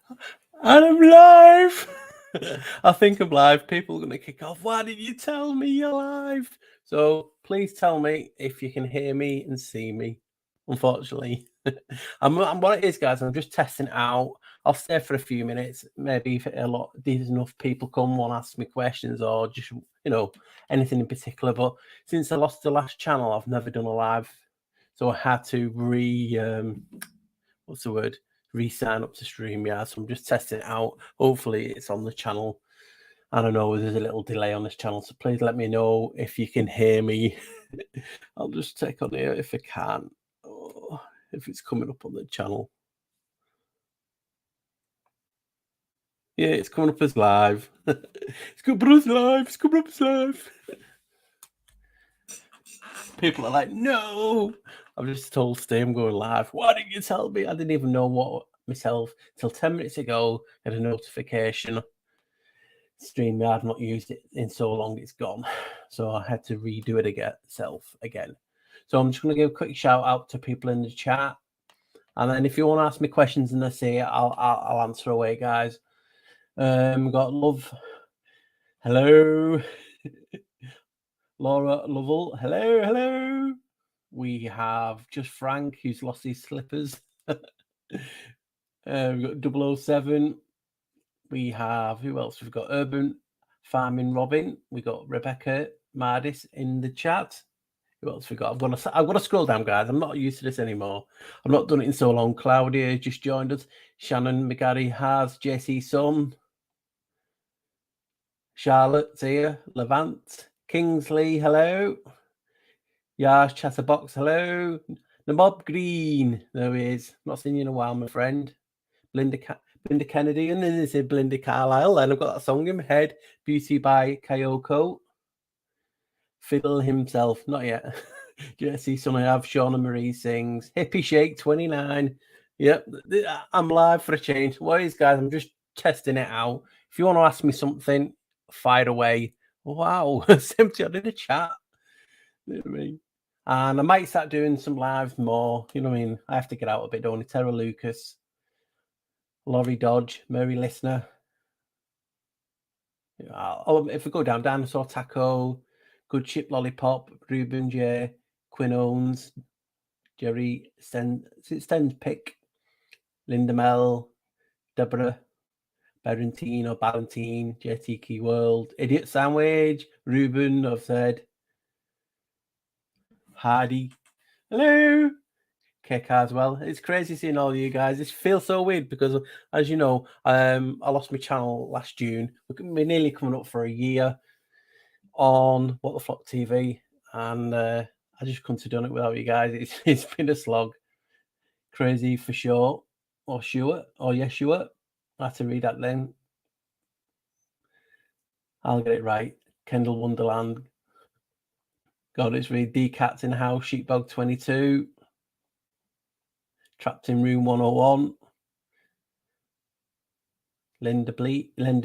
And I'm live. I think I'm live. People are going to kick off. Why did you tell me you're live? So please tell me if you can hear me and see me. Unfortunately, I'm what it is, guys. I'm just testing it out. I'll stay for a few minutes. Maybe if there's enough people come want to ask me questions or just anything in particular. But since I lost the last channel, I've never done a live, so I had to re-sign up to StreamYard. So I'm just testing it out. Hopefully it's on the channel. I don't know, there's a little delay on this channel, so please let me know if you can hear me. I'll just check on here if I can, if it's coming up on the channel. Yeah, it's coming up as live. It's coming up as live. It's coming up as live. People are like, no. I've just told Steve I'm going live. Why didn't you tell me? I didn't even know what myself till 10 minutes ago. I had a notification. StreamYard, I've not used it in so long, it's gone. So I had to redo it again. So I'm just going to give a quick shout out to people in the chat. And then if you want to ask me questions and I say it, I'll answer away, guys. We got Love. Hello. Laura Lovell. Hello. We have just Frank, who's lost his slippers. We've got 007. We have, who else? We've got Urban Farming Robin. We got Rebecca Mardis in the chat. Who else we got? I've got to scroll down, guys. I'm not used to this anymore. I've not done it in so long. Claudia just joined us. Shannon McGarry has. JC Son. Charlotte's here. Levant. Kingsley, hello. Yash Chatterbox, hello. Nabob Green, there he is. Not seen you in a while, my friend. Belinda Kennedy, and then there's Belinda Carlisle, and I've got that song in my head, Beauty by Kyoko. Fiddle himself, not yet. Jesse, son, I have Shauna Marie sings. Hippie Shake 29. Yep, I'm live for a change. What is, guys? I'm just testing it out. If you want to ask me something, fire away. Wow, it's empty in the chat. You know what I mean? And I might start doing some lives more. You know what I mean? I have to get out a bit, don't I? Tara Lucas, Laurie Dodge, Mary Listener. If we go down, Dinosaur Taco, Good Chip Lollipop, Ruben J, Quinn Owens, Jerry Sten's Pick, Linda Mel, Deborah Barentine, JTK World, Idiot Sandwich, Ruben, I've said, Hardy, hello, Kick as well. It's crazy seeing all you guys. It feels so weird because, as you know, I lost my channel last June. We're nearly coming up for a year on What the Flock TV, and I just couldn't have done it without you guys. It's been a slog. Crazy for sure, or sure, or Yeshua. I have to read that then. I'll get it right. Kendall Wonderland. God, it's read D Cats in the House, Sheepdog 22. Trapped in Room 101. Linda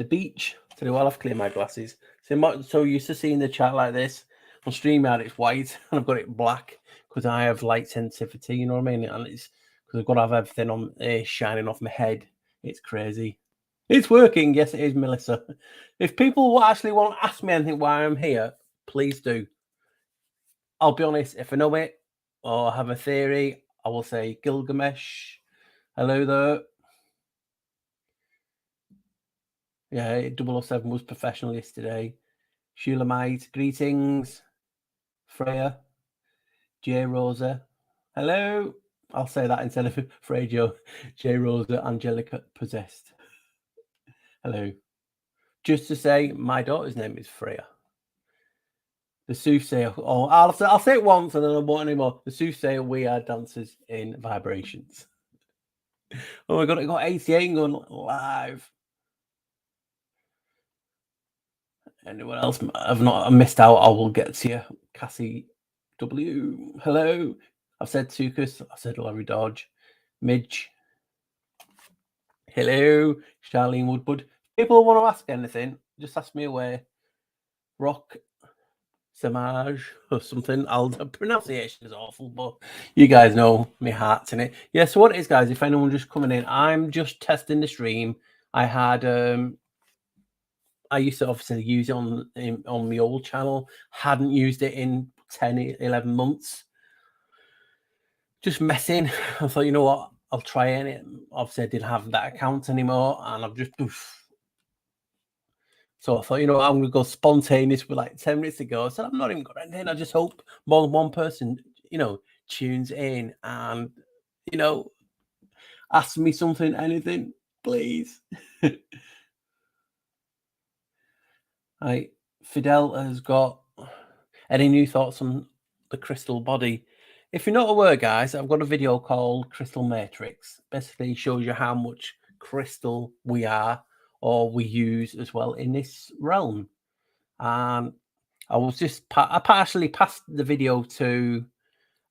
Beach. So I'll have to clear my glasses. So I'm so used to seeing the chat like this. On StreamYard, it's white, and I've got it black because I have light sensitivity, you know what I mean? And it's because I've got to have everything on shining off my head. It's crazy. It's working. Yes, it is, Melissa. If people actually want to ask me anything why I'm here, please do. I'll be honest, if I know it or have a theory, I will say Gilgamesh. Hello there. Yeah, 007 was professional yesterday. Shulamite, greetings. Freya, J Rosa. Hello. I'll say that instead of Freya, J Rosa, Angelica Possessed. Hello. Just to say, my daughter's name is Freya. The soothsayer. Oh, I'll say it once and then I won't anymore. The soothsayer, we are dancers in vibrations. Oh my god, I got 88 going live. Anyone else I've not missed out, I will get to you. Cassie W. Hello. I've said Tukas. I've said Larry Dodge. Midge. Hello. Charlene Woodward. People want to ask anything, just ask me away. Rock Samaj or something. The pronunciation is awful, but you guys know my heart's in it. Yeah, so what it is, guys, if anyone just coming in, I'm just testing the stream. I had I used to obviously use it on my old channel, hadn't used it in 10, 11 months. Just messing. I thought, you know what, I'll try it. Obviously, I didn't have that account anymore, and I've just so I thought, you know, I'm going to go spontaneous with like 10 minutes ago. I said, I'm not even going to. I just hope more than one person, you know, tunes in and, you know, asks me something, anything, please. Right. Fidel has got any new thoughts on the crystal body? If you're not aware, guys, I've got a video called Crystal Matrix. Basically shows you how much crystal we are or we use as well in this realm. And I was just I partially passed the video to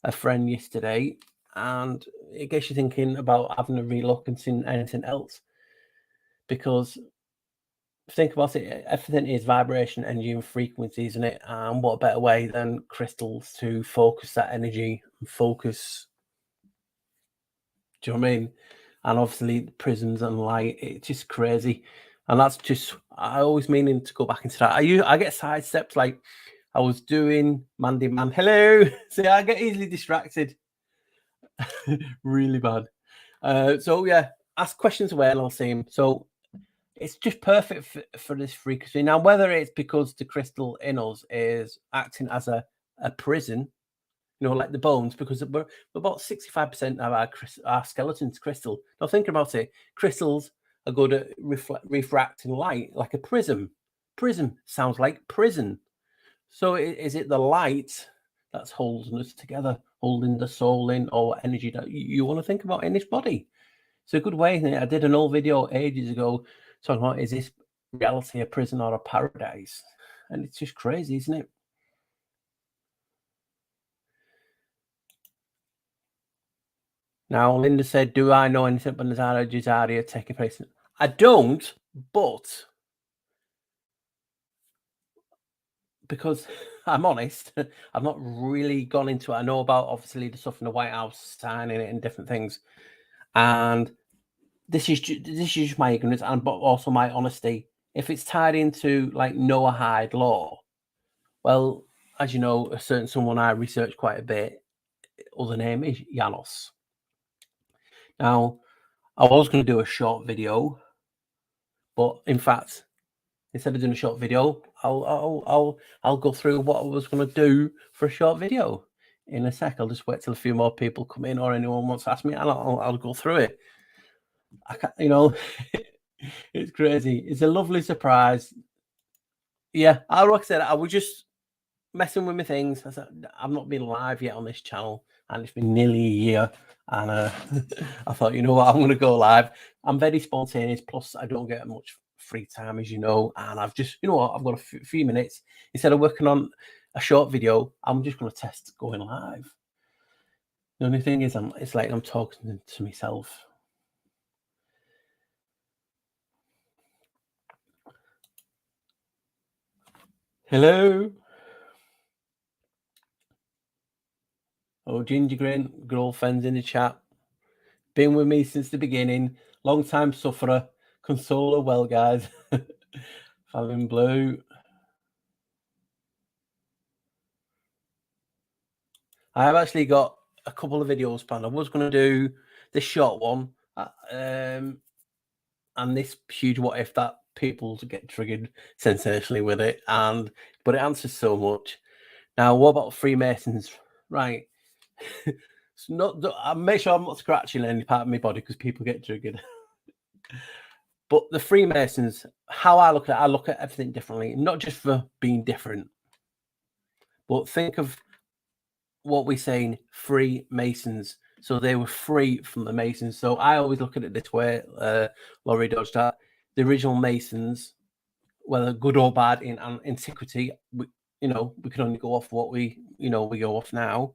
a friend yesterday, and it gets you thinking about having a relook and seeing anything else. Because think about it, everything is vibration, energy, and frequency, isn't it? And what better way than crystals to focus that energy and focus? Do you know what I mean? And obviously, prisms and light, it's just crazy. And that's just, I always meaning to go back into that. I get sidestepped, like I was doing Mandy Man. Hello. See, I get easily distracted. Really bad. So yeah, ask questions away and I'll see him. So it's just perfect for this frequency. Now, whether it's because the crystal in us is acting as a prison, you know, like the bones, because we're about 65% of our skeleton's crystal. Now, think about it. Crystals are good at refracting light, like a prism. Prism sounds like prison. So is it the light that's holding us together, holding the soul in, or energy that you want to think about in this body? It's a good way. I did an old video ages ago talking about, is this reality a prison or a paradise? And it's just crazy, isn't it? Now, Linda said, do I know anything about Nazara Jazaria taking place? I don't, but because I'm honest, I've not really gone into it. I know about, obviously, the stuff in the White House, signing it and different things. And this is just my ignorance, and but also my honesty. If it's tied into like Noahide law, well, as you know, a certain someone I researched quite a bit, other name is Janos. Now, I was going to do a short video, but in fact, instead of doing a short video, I'll go through what I was going to do for a short video in a sec. I'll just wait till a few more people come in or anyone wants to ask me, and I'll go through it. I can't, you know, it's crazy. It's a lovely surprise. Yeah, like I said, I was just messing with my things. I said, I've not been live yet on this channel, and it's been nearly a year. And I thought, you know what, I'm going to go live. I'm very spontaneous. Plus, I don't get much free time, as you know. And I've just, you know what, I've got a few minutes. Instead of working on a short video, I'm just going to test going live. The only thing is, it's like I'm talking to myself. Hello. Oh, Ginger Green, girlfriends in the chat. Been with me since the beginning. Long time sufferer. Console her well, guys. Fallon Blue. I have actually got a couple of videos planned. I was going to do this short one and this huge what if that people get triggered sensationally with it, but it answers so much. Now, what about Freemasons? Right. It's not. I make sure I'm not scratching any part of my body because people get triggered. But the Freemasons, how I look at everything differently, not just for being different, but think of what we're saying, Freemasons. So they were free from the Masons. So I always look at it this way, Laurie Dodge, that the original Masons, whether good or bad in antiquity, we can only go off what we go off now.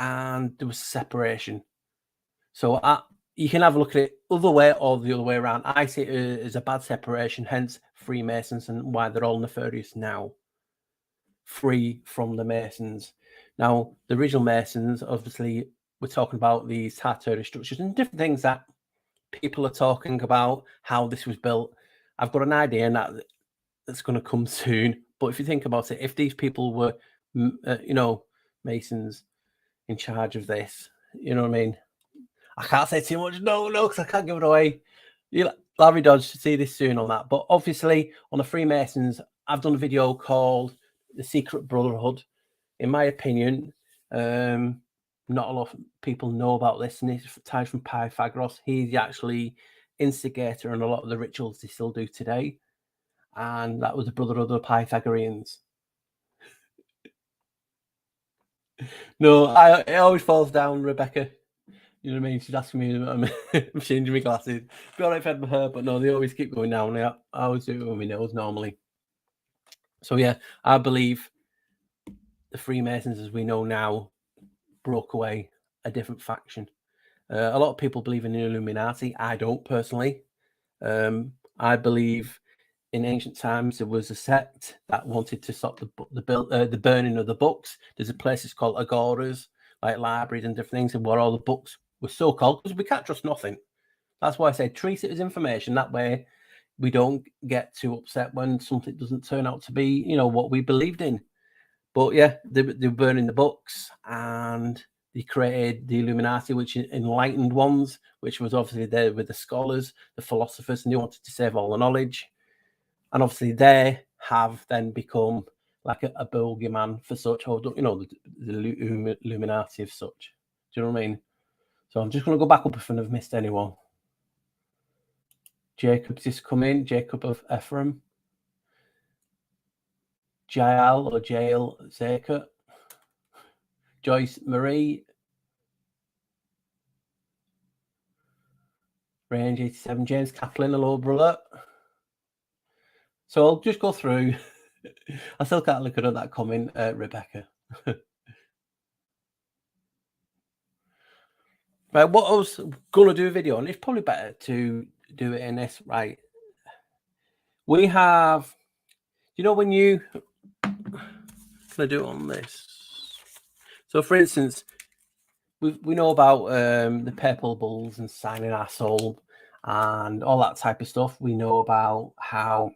And there was separation. So you can have a look at it other way or the other way around. I see it as a bad separation, hence Freemasons and why they're all nefarious now. free from the Masons. Now, the original Masons, obviously, we're talking about these Tartary structures and different things that people are talking about, how this was built. I've got an idea, and that's going to come soon. But if you think about it, if these people were, Masons in charge of this, you know what I mean? I can't say too much. No, because I can't give it away. Larry Dodge, see this soon on that. But obviously, on the Freemasons, I've done a video called The Secret Brotherhood. In my opinion, not a lot of people know about this, and it's tied from Pythagoras. He's the actually instigator in a lot of the rituals they still do today. And that was the Brotherhood of the Pythagoreans. No, it always falls down, Rebecca. You know what I mean? She's asking me, I'm changing my glasses. Be all right if I had my hair, but no, they always keep going down. I always do it with my nails normally. So yeah, I believe the Freemasons, as we know now, broke away a different faction. A lot of people believe in the Illuminati. I don't personally. I believe in ancient times there was a sect that wanted to stop the burning of the books. There's a places called agoras, like libraries and different things, and where all the books were so called, because we can't trust nothing. That's why I say treat it as information. That way we don't get too upset when something doesn't turn out to be, what we believed in. But yeah, they were burning the books, and they created the Illuminati, which enlightened ones, which was obviously there with the scholars, the philosophers, and they wanted to save all the knowledge. And obviously they have then become like a bogeyman for such, or the Illuminati of such. Do you know what I mean? So I'm just going to go back up if I've missed anyone. Jacob's just come in, Jacob of Ephraim. Jael or Jael Zaka. Joyce Marie. Range 87. James Kaplan, hello, brother. So I'll just go through. I still can't look at that comment, Rebecca. Right, what I was going to do a video on, it's probably better to do it in this, right? We have, when you, can I do it on this? So for instance, we know about the purple bulls and signing our soul and all that type of stuff. We know about how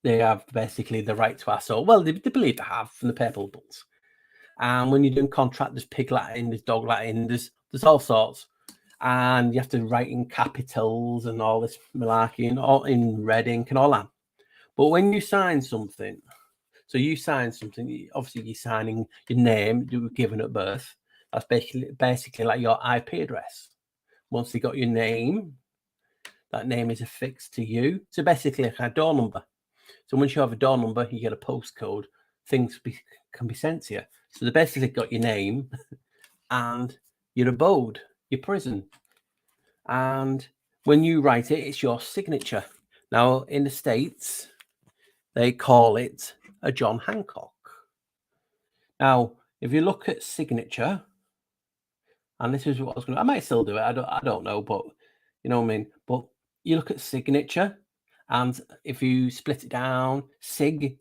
they have basically the right to our soul. Well, they believe they have from the purple bulls. And when you're doing contract, there's pig Latin, there's dog Latin, there's all sorts. And you have to write in capitals and all this malarkey and all in red ink and all that. But when you sign something, obviously you're signing your name you were given at birth. That's basically like your IP address. Once you got your name, that name is affixed to you. So basically like a door number. So once you have a door number, you get a postcode, things can be sent to you. So they basically got your name and your abode, your prison. And when you write it, it's your signature. Now, in the States, they call it a John Hancock. Now, if you look at signature, and this is what I was going to, I might still do it. I don't know, but you know what I mean? But you look at signature, and if you split it down, sig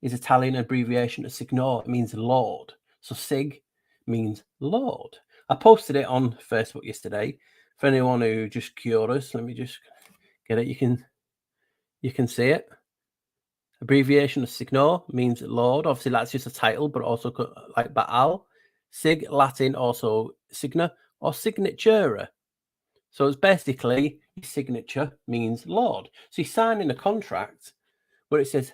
is Italian abbreviation of signor. It means Lord. So sig means Lord. I posted it on Facebook yesterday. For anyone who just curious, let me just get it. You can see it. Abbreviation of signor means Lord. Obviously, that's just a title, but also like Baal. Sig, Latin, also signa or signatura. So it's basically your signature means Lord. So you sign in a contract where it says,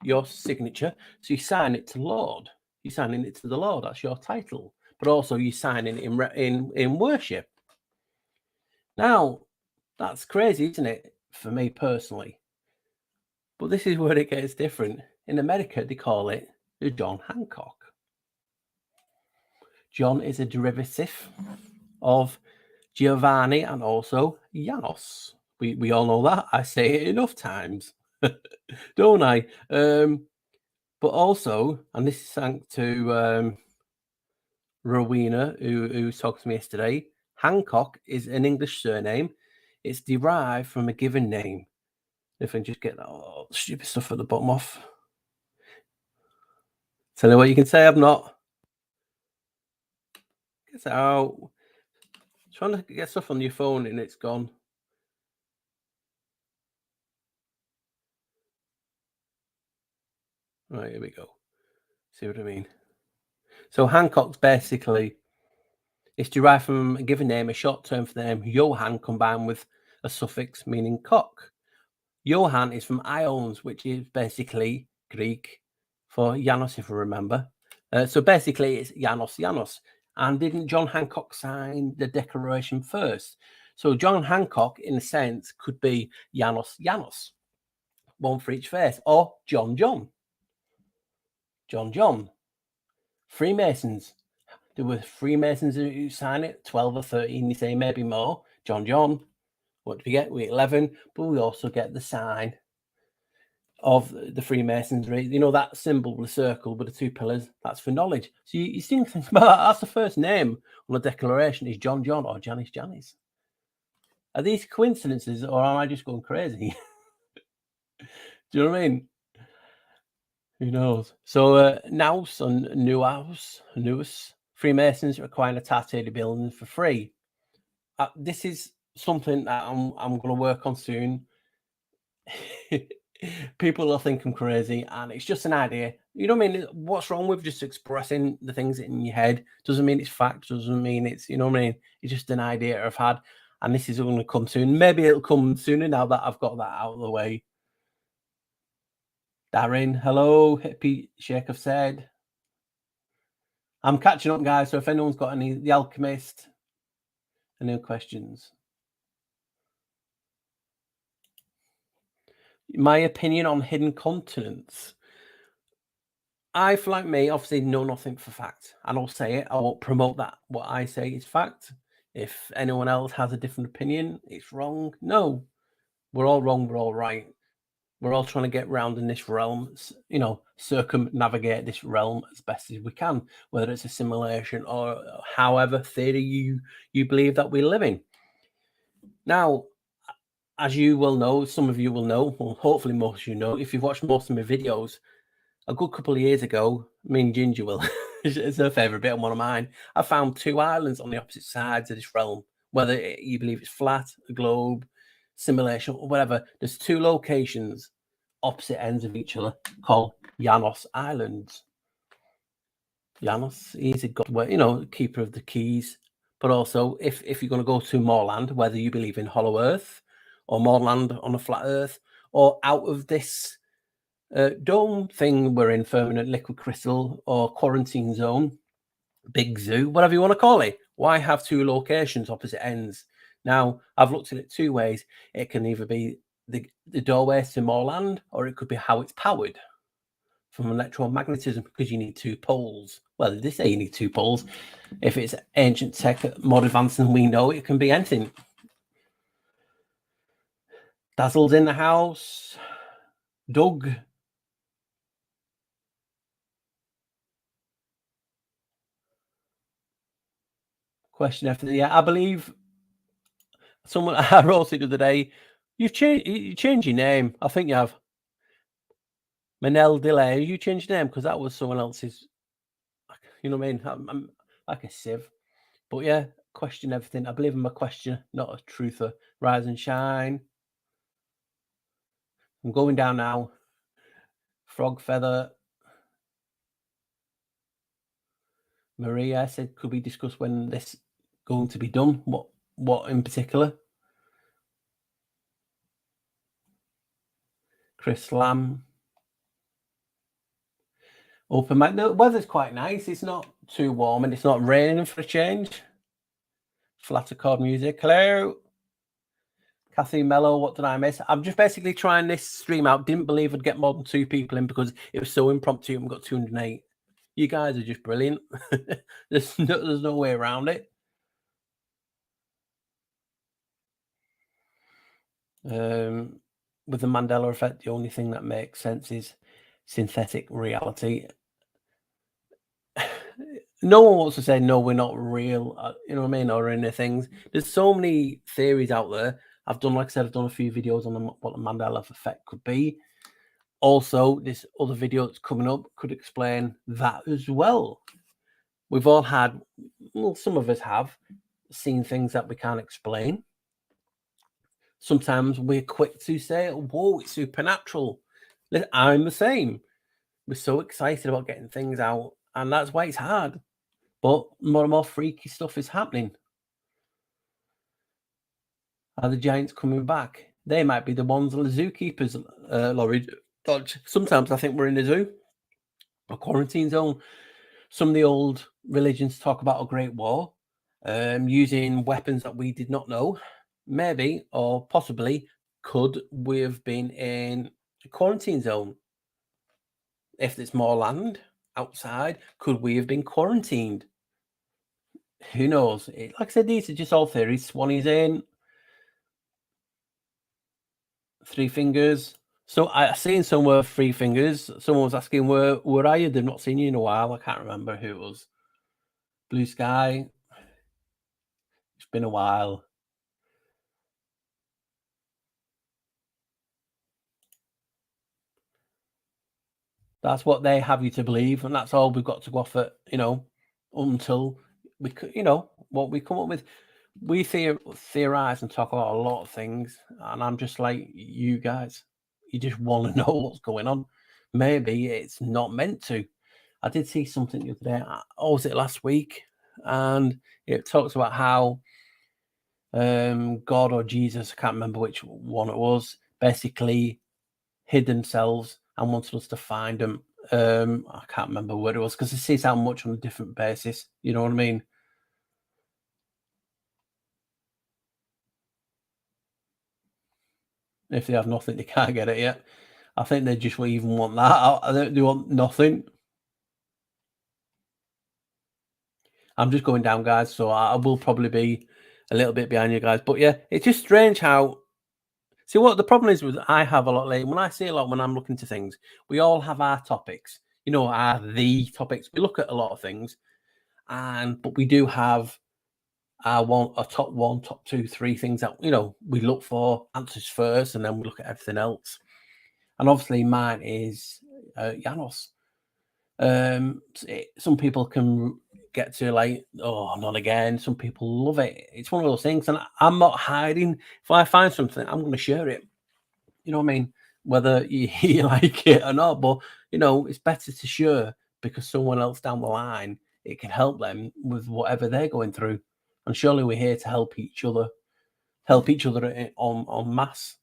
your signature. So you sign it to Lord. You're signing it to the Lord. That's your title. But also you sign in worship. Now, that's crazy, isn't it? For me personally. But this is where it gets different. In America, they call it the John Hancock. John is a derivative of Giovanni and also Janos. We all know that. I say it enough times, don't I? But also, and this is thanks to Rowena, who talked to me yesterday, Hancock is an English surname. It's derived from a given name. If I can just get that stupid stuff at the bottom off. Tell me what you can say. I'm not. Get out. Trying to get stuff on your phone and it's gone. Right, here we go. See what I mean? So Hancock's basically, it's derived from a given name, a short term for the name Johann combined with a suffix meaning cock. Johann is from Ions, which is basically Greek for Janos, if you remember. So basically it's Janos. And didn't John Hancock sign the Declaration first? So John Hancock, in a sense, could be Janos, one for each face, or John. Freemasons. There were Freemasons who signed it, 12 or 13, you say maybe more. John. What do we get? We get 11, but we also get the sign of the Freemasonry. You know, that symbol, the circle with the two pillars, that's for knowledge. So you think about that's the first name on the declaration is John or Janice. Are these coincidences or am I just going crazy? Do you know what I mean? Who knows? So Naus and Nuus, Freemasons require a Tartary building for free. This is something that I'm going to work on soon. People will think I'm crazy, and it's just an idea. You know what I mean? What's wrong with just expressing the things in your head? Doesn't mean it's fact. Doesn't mean it's, you know what I mean? It's just an idea I've had, and this is going to come soon. Maybe it'll come sooner now that I've got that out of the way. Darren, hello. Hippie Shake have said. I'm catching up, guys. So if anyone's got any, The Alchemist, any questions? My opinion on hidden continents. I, like me, obviously know nothing for fact, and I'll say it. I won't promote that. What I say is fact. If anyone else has a different opinion, it's wrong. No, we're all wrong. We're all right. We're all trying to get round in this realm, you know, circumnavigate this realm as best as we can, whether it's a simulation or however theory you believe that we live in. Now, as you will know, some of you will know, well, hopefully most of you know, if you've watched most of my videos, a good couple of years ago, me and Ginger will, it's her favourite bit and one of mine, I found two islands on the opposite sides of this realm, whether you believe it's flat, a globe, simulation, or whatever. There's two locations opposite ends of each other called Janos Islands. Janos, he's a god, you know, keeper of the keys. But also, if you're going to go to Moorland, whether you believe in Hollow Earth or Moorland on a flat Earth, or out of this dome thing we're in, firmament, liquid crystal, or quarantine zone, big zoo, whatever you want to call it, why have two locations opposite ends? Now, I've looked at it two ways. It can either be the doorways to Moorland, or it could be how it's powered from electromagnetism, because you need two poles. Well, they say you need two poles. If it's ancient tech, more advanced than we know, it can be anything. Dazzle's in the house. Doug. Question after yeah, I believe someone I wrote it the other day. You changed your name. I think you have. Manel Delay. You changed your name because that was someone else's. You know what I mean? I'm like a sieve. But yeah, question everything. I believe I'm a questioner, not a truther. Rise and shine. I'm going down now. Frog feather. Maria said, could we discuss when this going to be done? What in particular? Chris Lamb. Open mic. The weather's quite nice. It's not too warm and it's not raining for a change. Flat accord music. Hello. Kathy Mello, what did I miss? I'm just basically trying this stream out. Didn't believe I'd get more than 2 people in because it was so impromptu and we got 208. You guys are just brilliant. there's no way around it. With the Mandela effect, the only thing that makes sense is synthetic reality. No one wants to say, no, we're not real, you know what I mean, or any things. There's so many theories out there. I've done, like I said, I've done a few videos on what the Mandela effect could be. Also, this other video that's coming up could explain that as well. We've all had, well, some of us have seen things that we can't explain. Sometimes we're quick to say, whoa, it's supernatural. I'm the same. We're so excited about getting things out, and that's why it's hard. But more and more freaky stuff is happening. Are the giants coming back? They might be the ones on the zookeepers, Laurie Dodge. Sometimes I think we're in a zoo, a quarantine zone. Some of the old religions talk about a great war, using weapons that we did not know. Maybe, or possibly, could we have been in a quarantine zone? If there's more land outside, could we have been quarantined? Who knows? Like I said, these are just all theories. Swanee's in. Three fingers. So I seen somewhere three fingers. Someone was asking where are you? They've not seen you in a while. I can't remember who it was. Blue sky. It's been a while. That's what they have you to believe, and that's all we've got to offer, until we could, what we come up with. We theorize and talk about a lot of things, and I'm just like you guys. You just want to know what's going on. Maybe it's not meant to. I did see something the other day, or was it last week? And it talks about how God or Jesus, I can't remember which one it was, basically hid themselves and wanted us to find them. I can't remember what it was because it says how much on a different basis. You know what I mean? If they have nothing, they can't get it yet. I think they just even want that. They want nothing. I'm just going down, guys, so I will probably be a little bit behind you guys. But yeah, it's just strange how. See, what the problem is with I have a lot lately. When I see a lot, when I'm looking to things, we all have our topics. The topics. We look at a lot of things, but we do have our top one, top two, three things that we look for answers first, and then we look at everything else. And obviously, mine is Janos. Some people can get to like, oh, not again. Some people love it. It's one of those things, and I'm not hiding. If I find something, I'm going to share it. You know what I mean? Whether you like it or not, but it's better to share because someone else down the line it can help them with whatever they're going through. And surely we're here to help each other, on mass.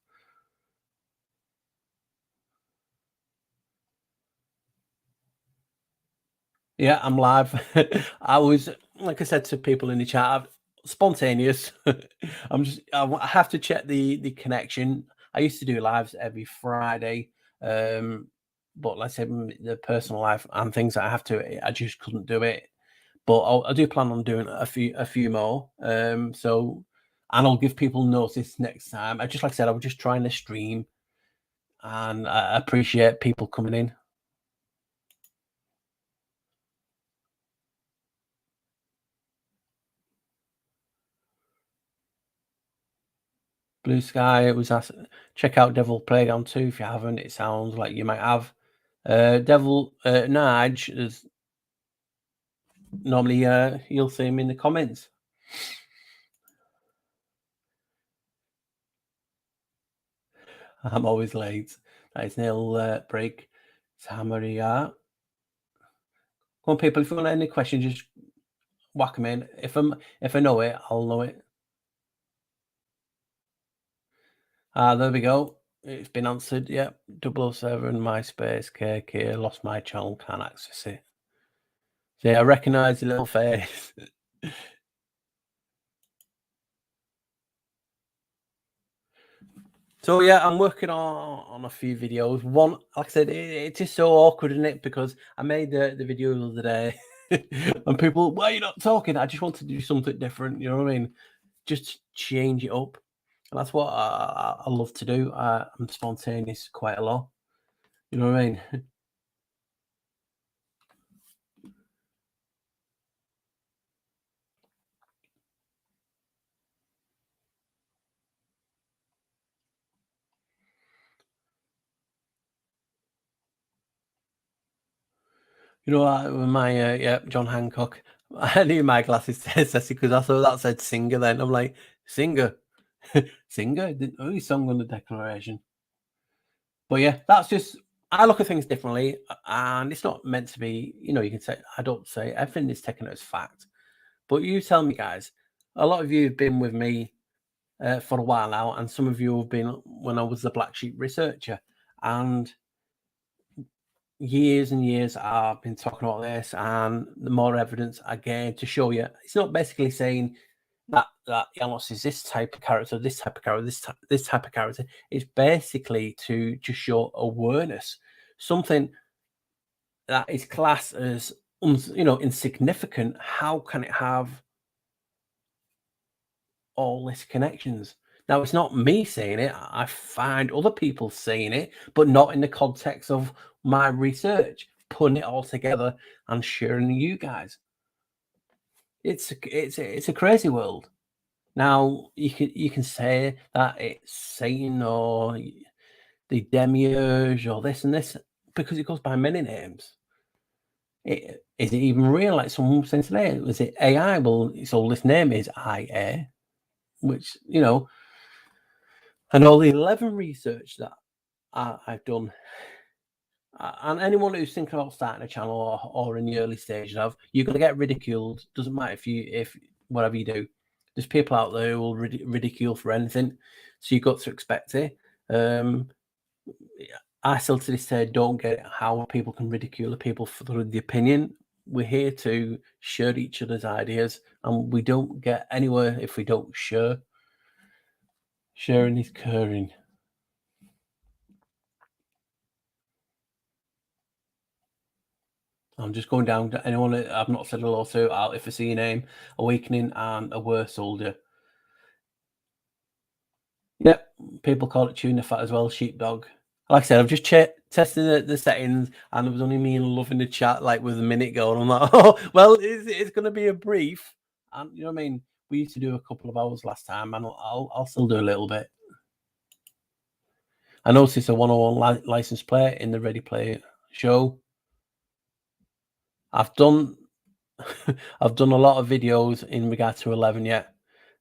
Yeah, I'm live. I was, like I said to people in the chat, spontaneous. I have to check the connection. I used to do lives every Friday, but like I said, the personal life and things that I have to, I just couldn't do it. But I do plan on doing a few more. And I'll give people notice next time. I just like I said, I was just trying to stream, and I appreciate people coming in. Blue Sky was asked, check out Devil Playground 2 if you haven't. It sounds like you might have. Devil Nige is normally you'll see him in the comments. I'm always late. That is nil break. Samaria. Come on, people, if you want any questions, just whack them in. If I know it, I'll know it. There we go. It's been answered. Yep. 007 MySpace KK lost my channel, can't access it. See, I recognise the little face. So yeah, I'm working on a few videos. One, like I said, it's just so awkward, isn't it? Because I made the video the other day, and people, why are you not talking? I just want to do something different. You know what I mean? Just change it up, and that's what I love to do. I'm spontaneous quite a lot. You know what I mean? You know, with my yeah, John Hancock, I knew my glasses said because I thought that said singer. Then I'm like, singer, singer. Didn't know he sung on the Declaration. But yeah, that's just I look at things differently, and it's not meant to be. You know, you can say I don't say everything is taken as fact. But you tell me, guys. A lot of you have been with me for a while now, and some of you have been when I was the black sheep researcher, and years and years I've been talking about this, and the more evidence I gain to show you, it's not basically saying that Janos is this type of character, this type of character, this type of character. It's basically to just show awareness, something that is classed as insignificant. How can it have all these connections? Now, it's not me saying it. I find other people saying it, but not in the context of my research, putting it all together and sharing with you guys. It's a crazy world. Now, you can say that it's Satan or the demiurge or this and this because it goes by many names. Is it even real? Like someone was saying today, was it AI? Well, its oldest name is IA, which and all the 11 research that I've done, and anyone who's thinking about starting a channel or in the early stages of, you're going to get ridiculed. Doesn't matter if whatever you do, there's people out there who will ridicule for anything, so you've got to expect it. I still to this day don't get how people can ridicule people for the opinion. We're here to share each other's ideas, and we don't get anywhere if we don't share. Sharing is caring. I'm just going down to anyone that I've not said hello to. If I see your name, Awakening and a Were Soldier. Yep, people call it tuna fat as well, sheepdog. Like I said, I've just tested the settings, and there was only me and Love in the chat, like with a minute going. I'm like, oh, well, it's going to be a brief, and you know what I mean. We used to do a couple of hours last time, and I'll still do a little bit. I noticed a 101 license plate in the Ready Play show. I've done I've done a lot of videos in regard to 11 yet.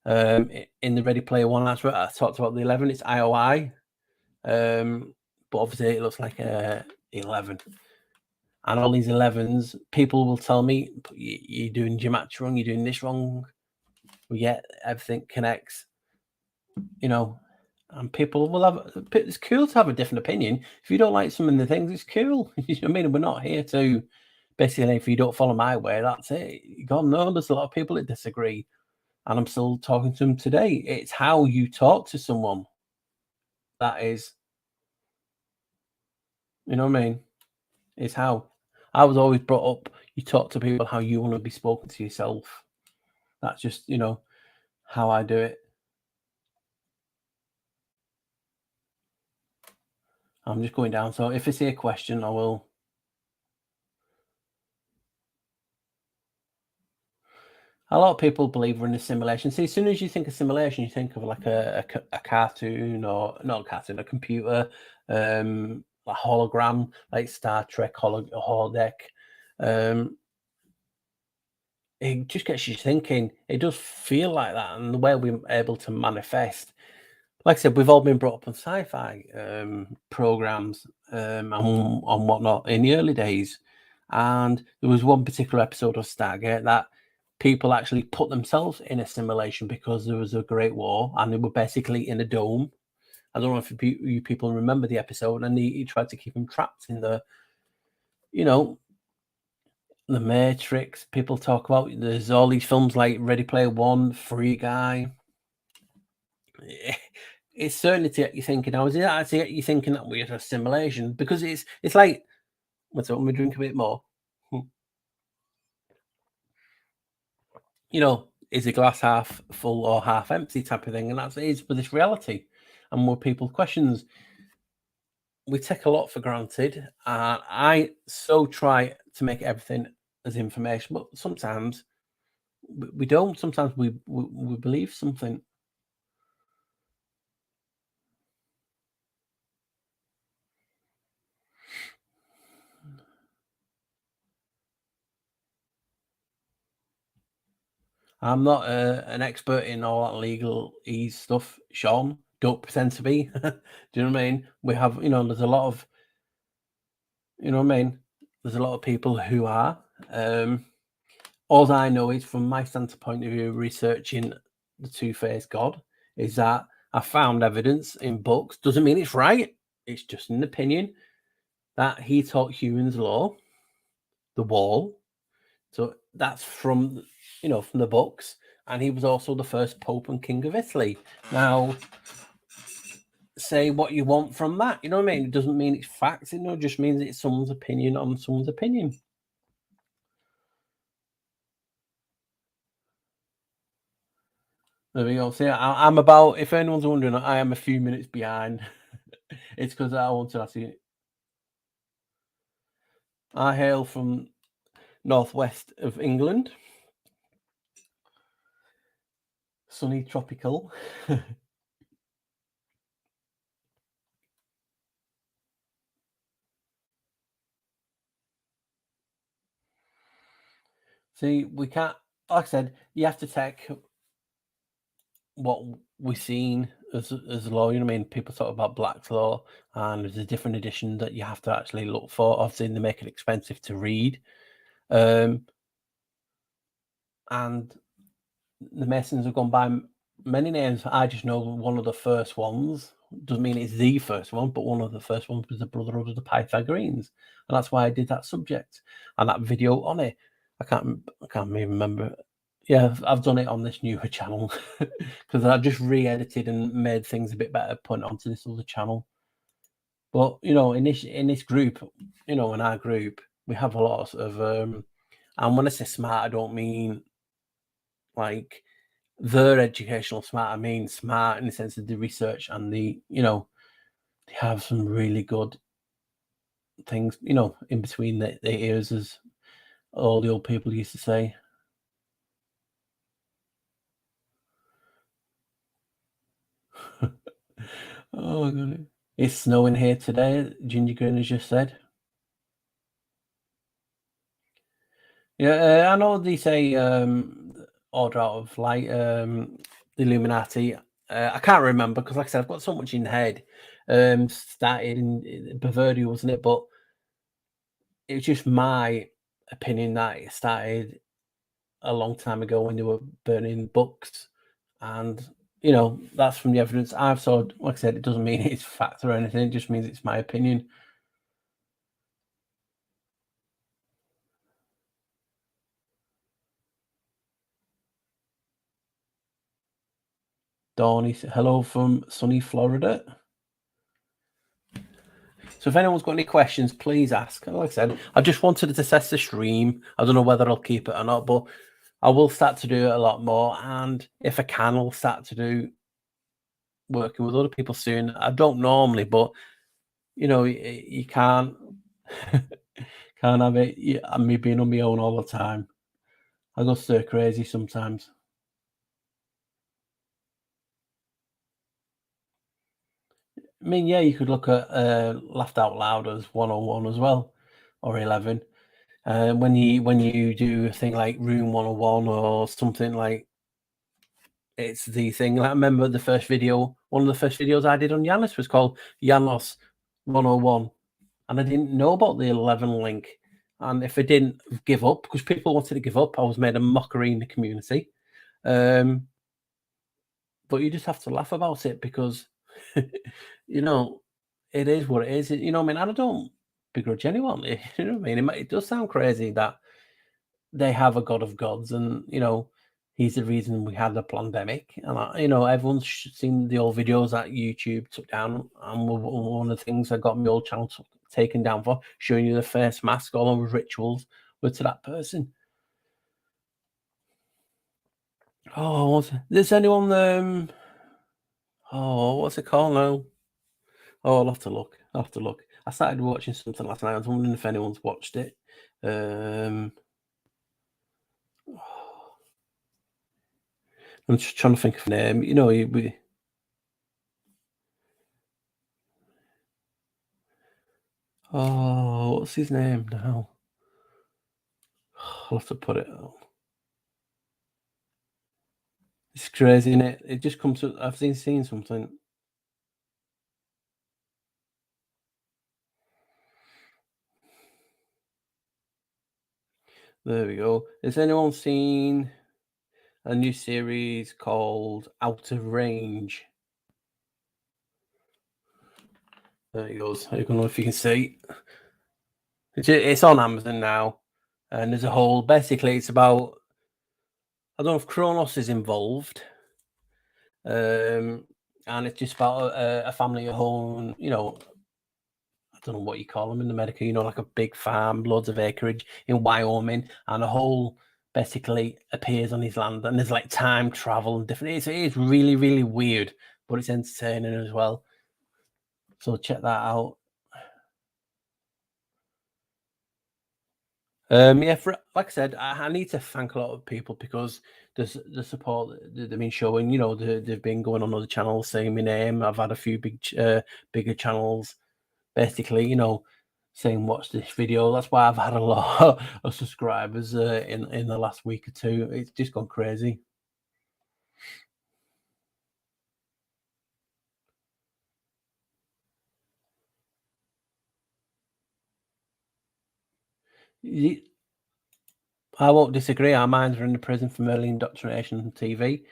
In the Ready Player One, that's what I talked about. The 11, it's IOI, but obviously it looks like 11. And all these 11s, people will tell me you're doing gematria wrong, you're doing this wrong. Yet everything connects, and people will have. It's cool to have a different opinion. If you don't like some of the things, it's cool. You know what I mean? We're not here to basically, if you don't follow my way, that's it. God knows there's a lot of people that disagree, and I'm still talking to them today. It's how you talk to someone that is, you know what I mean? It's how I was always brought up. You talk to people how you want to be spoken to yourself. That's just how I do it. I'm just going down. So if I see a question, I will. A lot of people believe we're in a simulation. See, as soon as you think of simulation, you think of like a cartoon, or not a cartoon, a computer, a hologram, like Star Trek holodeck. It just gets you thinking. It does feel like that, and the way we're able to manifest. Like I said, we've all been brought up on sci-fi programs and whatnot in the early days, and there was one particular episode of Stargate that people actually put themselves in a simulation because there was a Great War, and they were basically in a dome. I don't know if you people remember the episode, and he tried to keep them trapped in the Matrix. People talk about there's all these films like Ready Player One, Free Guy. It's certainly to get you thinking. Now, is it actually get you thinking that we're a simulation? Because it's like, what's up? Let me drink a bit more. Is a glass half full or half empty type of thing, and that's it is for this reality. And more people questions. We take a lot for granted, and I so try to make everything as information, but sometimes we don't. Sometimes we believe something. I'm not an expert in all that legal ease stuff, Sean. Don't pretend to be. Do you know what I mean? We have, there's a lot of, you know what I mean? There's a lot of people who are. All I know is from my standpoint of view, researching the two-faced God, is that I found evidence in books. Doesn't mean it's right. It's just an opinion that he taught humans law, the wall. So that's from the books, and he was also the first Pope and King of Italy. Now, say what you want from that. You know what I mean? It doesn't mean it's facts. It just means it's someone's opinion on someone's opinion. There we go. See, I'm about. If anyone's wondering, I am a few minutes behind. It's because I want to ask you. I hail from northwest of England, sunny tropical. See, we can't. Like I said, you have to take what we've seen as law. You know what I mean? People talk about Black's Law, and there's a different edition that you have to actually look for. Obviously, they make it expensive to read, and the Masons have gone by many names. I just know one of the first ones. Doesn't mean it's the first one, but one of the first ones was the Brotherhood of the Pythagoreans, and that's why I did that subject and that video on it. I can't even remember. Yeah, I've done it on this newer channel because I've just re-edited and made things a bit better, put it onto this other channel. But in this group, in our group, we have a lot of and when I say smart, I don't mean like their educational smart. I mean smart in the sense of the research and they have some really good things, in between the ears, as all the old people used to say. Oh, God. It's snowing here today, Ginger Green has just said. Yeah, I know they say Order Out of Light, the Illuminati. I can't remember because, like I said, I've got so much in the head. Started in Bavaria, wasn't it? But it was just my opinion that it started a long time ago when they were burning books, and that's from the evidence I've saw. Like I said, it doesn't mean it's fact or anything. It just means it's my opinion. Donnie, hello from sunny Florida. So if anyone's got any questions, please ask. Like I said, I just wanted to test the stream. I don't know whether I'll keep it or not, but I will start to do it a lot more. And if I can, I'll start to do working with other people soon. I don't normally, but you can't can't have it. Me being on my own all the time. I go stir crazy sometimes. I mean, yeah, you could look at Laughed Out Loud as 101 as well, or 11. When you do a thing like Room 101 or something like, it's the thing. Like, I remember the first video, one of the first videos I did on Yanis was called Janos 101, and I didn't know about the 11 link. And if I didn't give up, because people wanted to give up, I was made a mockery in the community. But you just have to laugh about it because, it is what it is. I mean, and I don't begrudge anyone. You know what I mean? It does sound crazy that they have a god of gods, and he's the reason we had the pandemic. And everyone's seen the old videos that YouTube took down, and one of the things that got my old channel taken down for showing you the face mask, all over rituals, were to that person. Oh, does anyone oh, what's it called now? Oh, I'll have to look. I'll have to look. I started watching something last night. I was wondering if anyone's watched it. I'm just trying to think of a name. Oh, what's his name now? I'll have to put it out. It's crazy, isn't it? It just comes to I've seen something. There we go. Has anyone seen a new series called Out of Range? There he goes. I don't know if you can see. It's on Amazon now, and there's a whole. Basically, it's about. I don't know if Kronos is involved, and it's just about a family at home. I don't know what you call them in America. Like a big farm, loads of acreage in Wyoming, and a whole basically appears on his land, and there's like time travel and different. It's really really weird, but it's entertaining as well. So check that out. Yeah, like I said, I need to thank a lot of people because the support that they've been showing. They've been going on other channels saying my name. I've had a few bigger channels, basically, saying watch this video. That's why I've had a lot of subscribers in the last week or two. It's just gone crazy. I won't disagree. Our minds are in the prison from early indoctrination on TV.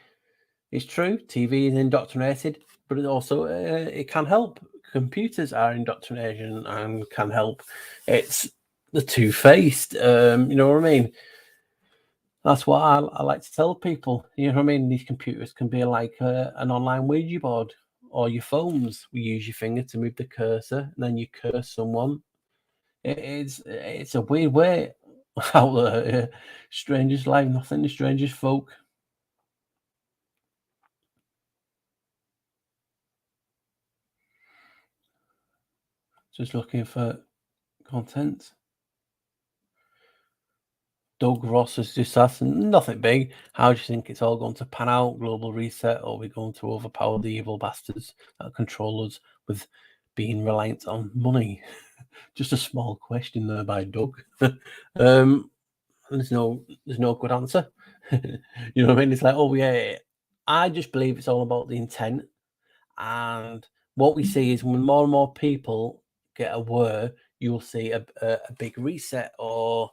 It's true. TV is indoctrinated, but it also it can help. Computers are indoctrination and can help. It's the two-faced. You know what I mean? That's what I like to tell people. You know what I mean? These computers can be like an online Ouija board, or your phones. We use your finger to move the cursor, and then you curse someone. It's a weird way out there. Strangers like nothing. The strangest folk. Just looking for content. Doug Ross has just asked, nothing big. How do you think it's all going to pan out? Global reset, or are we going to overpower the evil bastards that control us with being reliant on money? Just a small question there by Doug. There's no good answer. You know what I mean? It's like, oh yeah, I just believe it's all about the intent. And what we see is when more and more people get aware, you'll see a big reset or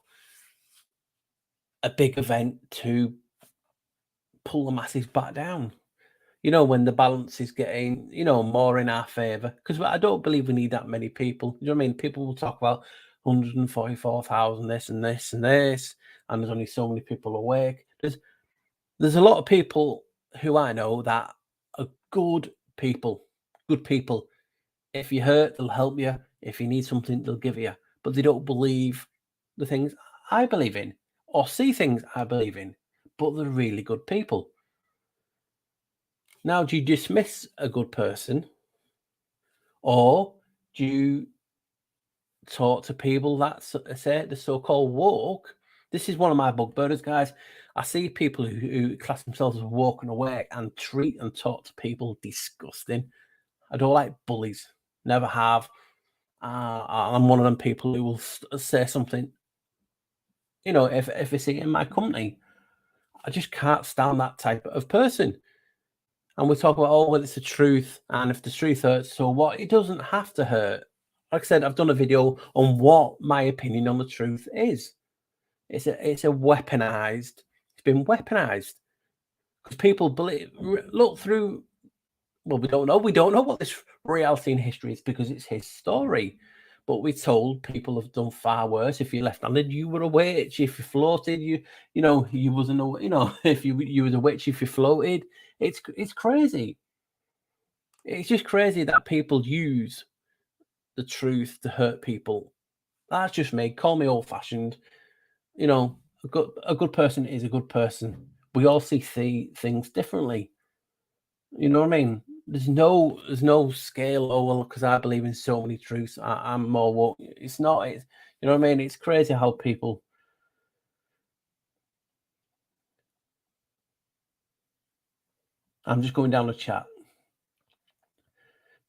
a big event to pull the masses back down. When the balance is getting, more in our favor. Because I don't believe we need that many people. You know what I mean? People will talk about 144,000, this and this and this, and there's only so many people awake. There's a lot of people who I know that are good people. Good people. If you're hurt, they'll help you. If you need something, they'll give you. But they don't believe the things I believe in or see things I believe in. But they're really good people. Now, do you dismiss a good person, or do you talk to people that say the so-called woke? This is one of my bugbears, guys. I see people who class themselves as woke and awake and treat and talk to people disgusting. I don't like bullies. Never have. I'm one of them people who will say something. If they see it in my company, I just can't stand that type of person. And we talk about, oh, well, it's the truth. And if the truth hurts, so what? It doesn't have to hurt. Like I said, I've done a video on what my opinion on the truth is. It's a weaponized. It's been weaponized because people believe. Look through. Well, we don't know. We don't know what this reality in history is because it's his story. But we're told people have done far worse. If you're left-handed, you were a witch. If you floated, you wasn't a. If you was a witch, if you floated, it's crazy. It's just crazy that people use the truth to hurt people. That's just me. Call me old-fashioned. A good person is a good person. We all see things differently. You know what I mean? There's no scale. Oh well, because I believe in so many truths, I'm more woke. It's not. It's you know what I mean. It's crazy how people. I'm just going down the chat.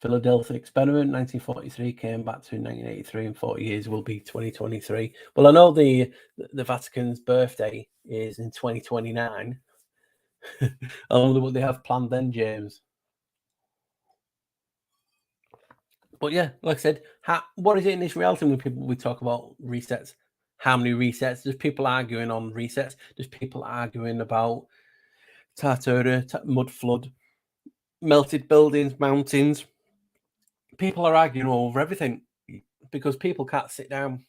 Philadelphia experiment, 1943, came back to 1983, and 40 years will be 2023. Well, I know the Vatican's birthday is in 2029. I wonder what they have planned then, James. But yeah, like I said, what is it in this reality when people we talk about resets? How many resets? There's people arguing on resets. There's people arguing about Tartura, mud flood, melted buildings, mountains. People are arguing over everything because people can't sit down.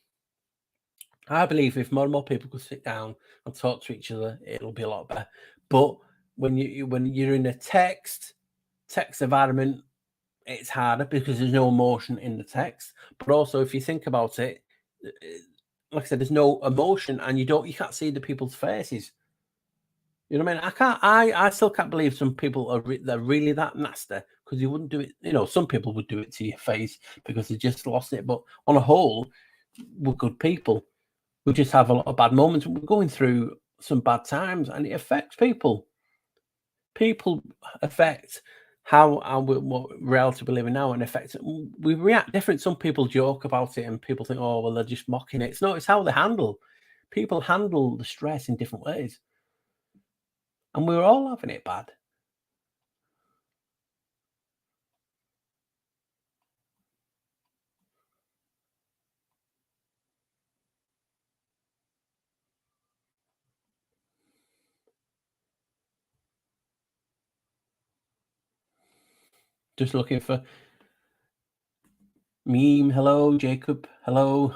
I believe if more and more people could sit down and talk to each other, it'll be a lot better. But when you're in a text environment, it's harder because there's no emotion in the text. But also, if you think about it, like I said, there's no emotion, and you can't see the people's faces. You know what I mean? I still can't believe some people they're really that nasty, because you wouldn't do it. You know, some people would do it to your face because they just lost it. But on a whole, we're good people. We just have a lot of bad moments. We're going through some bad times, and it affects people. People affect what reality we live in now, and affects we react different. Some people joke about it, and people think, oh well, they're just mocking it. It's how they handle. People handle the stress in different ways, and we're all having it bad. Just looking for meme. Hello, Jacob. Hello.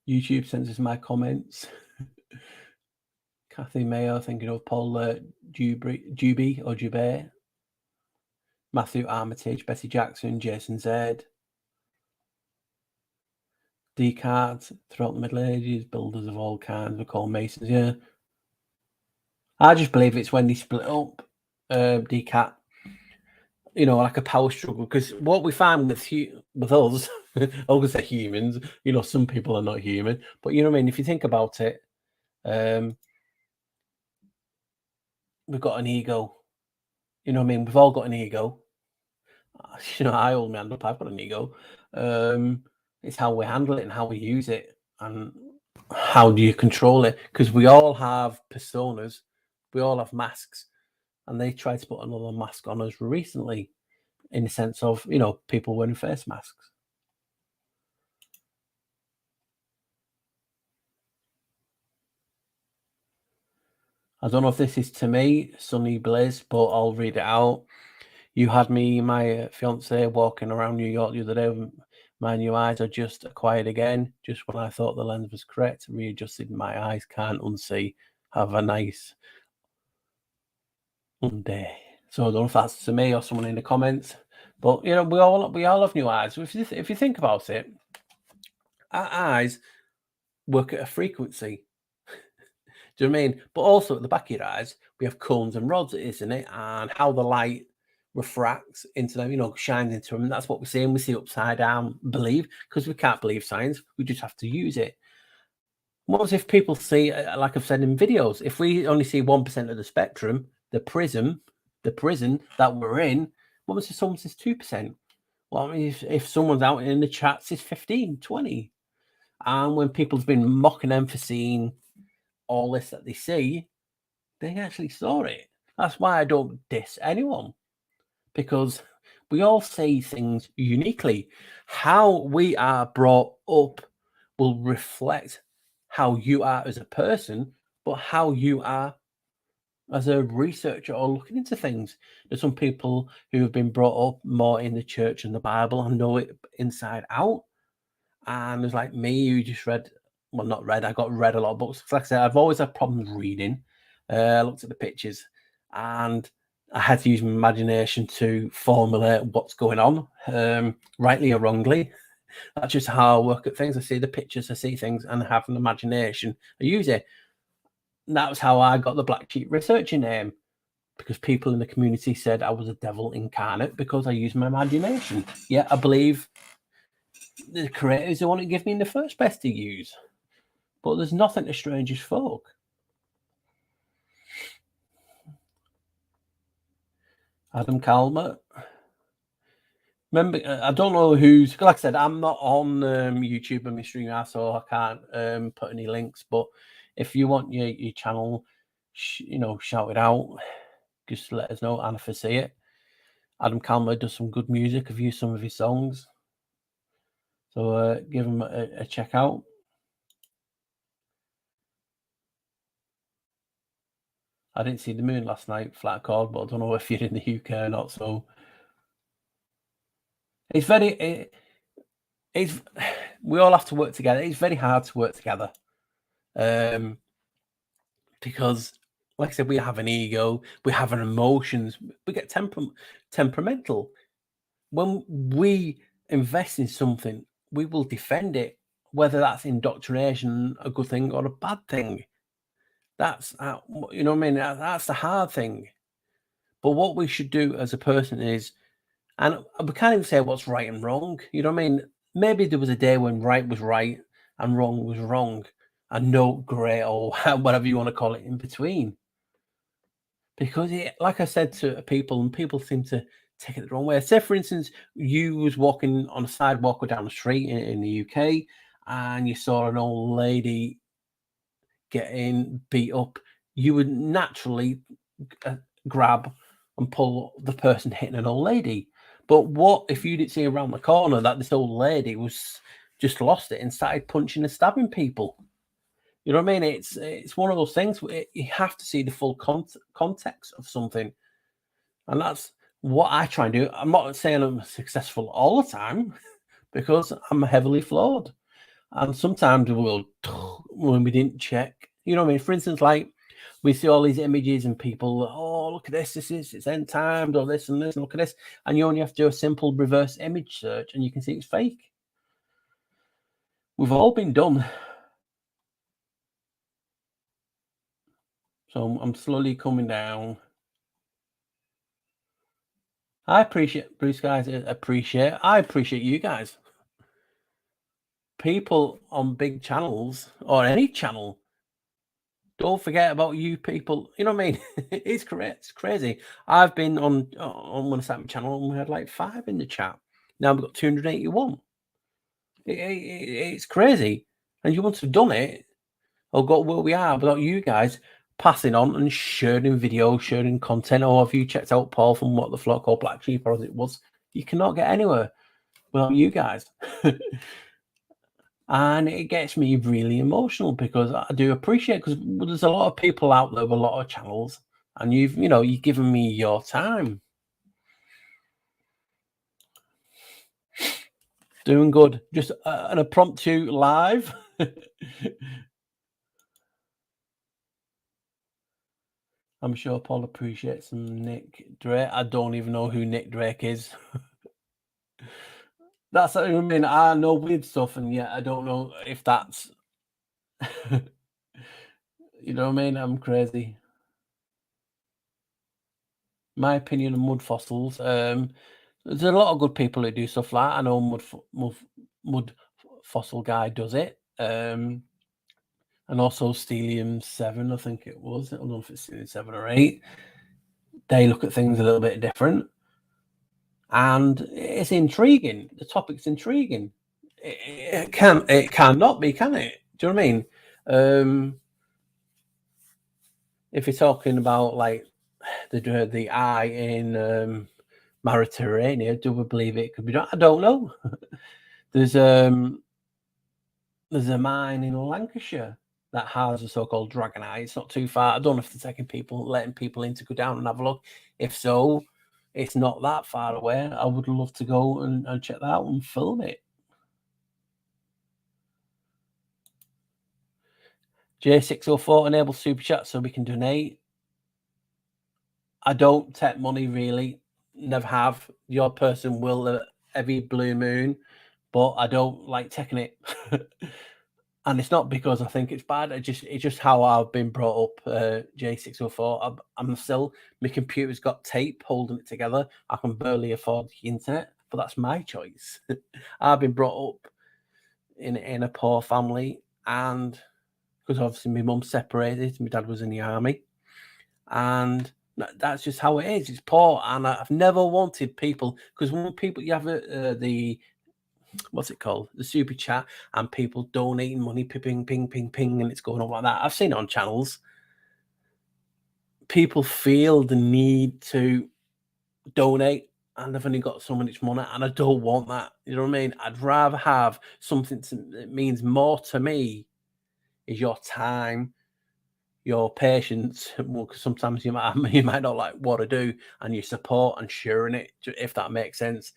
YouTube censors my comments. Kathy Mayo, thinking of Paul Juby or Jubert. Matthew Armitage, Bessie Jackson, Jason Z. Descartes, throughout the Middle Ages, builders of all kinds were called masons. Yeah. I just believe it's when they split up, Descartes, you know, like a power struggle. Because what we find with us, I'm going to say humans, you know, some people are not human, but you know what I mean? If you think about it, we've got an ego. You know what I mean? We've all got an ego. You know, I hold my hand up, I've got an ego. It's how we handle it and how we use it, and how do you control it? Because we all have personas, we all have masks, and they tried to put another mask on us recently, in the sense of, you know, people wearing face masks. I don't know if this is to me, Sunny Bliss, but I'll read it out. You had me, my fiance, walking around New York the other day. My new eyes are just acquired again. Just when I thought the lens was correct, readjusted my eyes, can't unsee. Have a nice day. So I don't know if that's to me or someone in the comments, but you know, we all have new eyes. If you think about it, our eyes work at a frequency. Do you know what I mean? But also at the back of your eyes, we have cones and rods, isn't it? And how the light refracts into them, you know, shines into them. And that's what we're seeing. We see upside down believe, because we can't believe science. We just have to use it. What if people see, like I've said in videos, if we only see 1% of the spectrum, the prison that we're in, what if someone says 2%? Well, I mean, if someone's out in the chat says 15, 20, and when people's been mocking them for seeing all this that they see, they actually saw it. That's why I don't diss anyone, because we all see things uniquely. How we are brought up will reflect how you are as a person, but how you are as a researcher or looking into things. There's some people who have been brought up more in the church and the Bible and know it inside out. And there's like me who just read, well, not read, I got read a lot of books. Like I said, I've always had problems reading. I looked at the pictures and I had to use my imagination to formulate what's going on, rightly or wrongly. That's just how I work at things. I see the pictures, I see things, and I have an imagination. I use it. And that was how I got the Black Sheep Researcher name, because people in the community said I was a devil incarnate because I used my imagination. Yeah, I believe the creators the one to give me in the first place to use. But there's nothing to strangest folk. Adam Calmer. Remember, I don't know who's, like I said, I'm not on YouTube and my stream, so I can't put any links. But if you want your channel shout it out. Just let us know, and if I see it. Adam Calmer does some good music. I've used some of his songs, so give him a check out. I didn't see the moon last night, flat called, but I don't know if you're in the UK or not. So it's it's we all have to work together. It's very hard to work together, because, like I said, we have an ego, we have an emotions, we get temperamental. When we invest in something, we will defend it, whether that's indoctrination, a good thing or a bad thing. That's you know what I mean. That's the hard thing. But what we should do as a person is, and we can't even say what's right and wrong. You know what I mean? Maybe there was a day when right was right and wrong was wrong, and no grey or whatever you want to call it in between. Because like I said to people, and people seem to take it the wrong way. Say, for instance, you was walking on a sidewalk or down the street in the UK, and you saw an old lady getting beat up. You would naturally grab and pull the person hitting an old lady. But what if you didn't see around the corner that this old lady was just lost it and started punching and stabbing people? You know what I mean? It's one of those things where you have to see the full context of something, and that's what I try and do. I'm not saying I'm successful all the time because I'm heavily flawed, and sometimes we'll when we didn't check. You know what I mean? For instance, like we see all these images and people, oh, look at this, it's end times, or this and this, and look at this. And you only have to do a simple reverse image search and you can see it's fake. We've all been done. So I'm slowly coming down. I appreciate Bruce, guys. I appreciate you guys. People on big channels or any channel, don't forget about you people. You know what I mean? It's correct. It's crazy. I've been on one side of my channel and we had like 5 in the chat. Now we've got 281. It's crazy. And you want to have done it or got where we are without you guys passing on and sharing videos, sharing content. Or if you checked out Paul from What the Flock or Black Sheep, or as it was, you cannot get anywhere without you guys. And it gets me really emotional because I do appreciate, because there's a lot of people out there with a lot of channels, and you've given me your time. Doing good. Just an impromptu live. I'm sure Paul appreciates some Nick Drake. I don't even know who Nick Drake is. That's what I mean. I know weird stuff, and yet I don't know if that's you know what I mean? I'm crazy. My opinion on mud fossils. There's a lot of good people who do stuff like that. I know mud fossil guy does it. And also Stelium 7, I think it was. I don't know if it's Stelium 7 or 8. They look at things a little bit different. And it's intriguing. The topic's intriguing. It cannot be, can it? Do you know what I mean? If you're talking about like the eye in Mauritania, do we believe it could be done? I don't know. There's a mine in Lancashire that has a so-called dragon eye. It's not too far. I don't know if they're letting people in to go down and have a look. If so, it's not that far away. I would love to go and check that out and film it. J604 enable super chat so we can donate. I don't take money really. Never have. Your person will every blue moon, but I don't like taking it. And it's not because I think it's bad. It's just how I've been brought up. J604. I'm still, my computer's got tape holding it together. I can barely afford the internet, but that's my choice. I've been brought up in a poor family, and because obviously my mum separated, my dad was in the army, and that's just how it is. It's poor, and I've never wanted people, because when people, you have the what's it called, the super chat, and people donating money, ping, ping, ping, ping, and it's going on like that. I've seen it on channels, people feel the need to donate, and I've only got so much money, and I don't want that. You know what I mean? I'd rather have something that means more to me is your time, your patience. Well, 'cause sometimes you might you might not like what I do, and your support and sharing it, if that makes sense.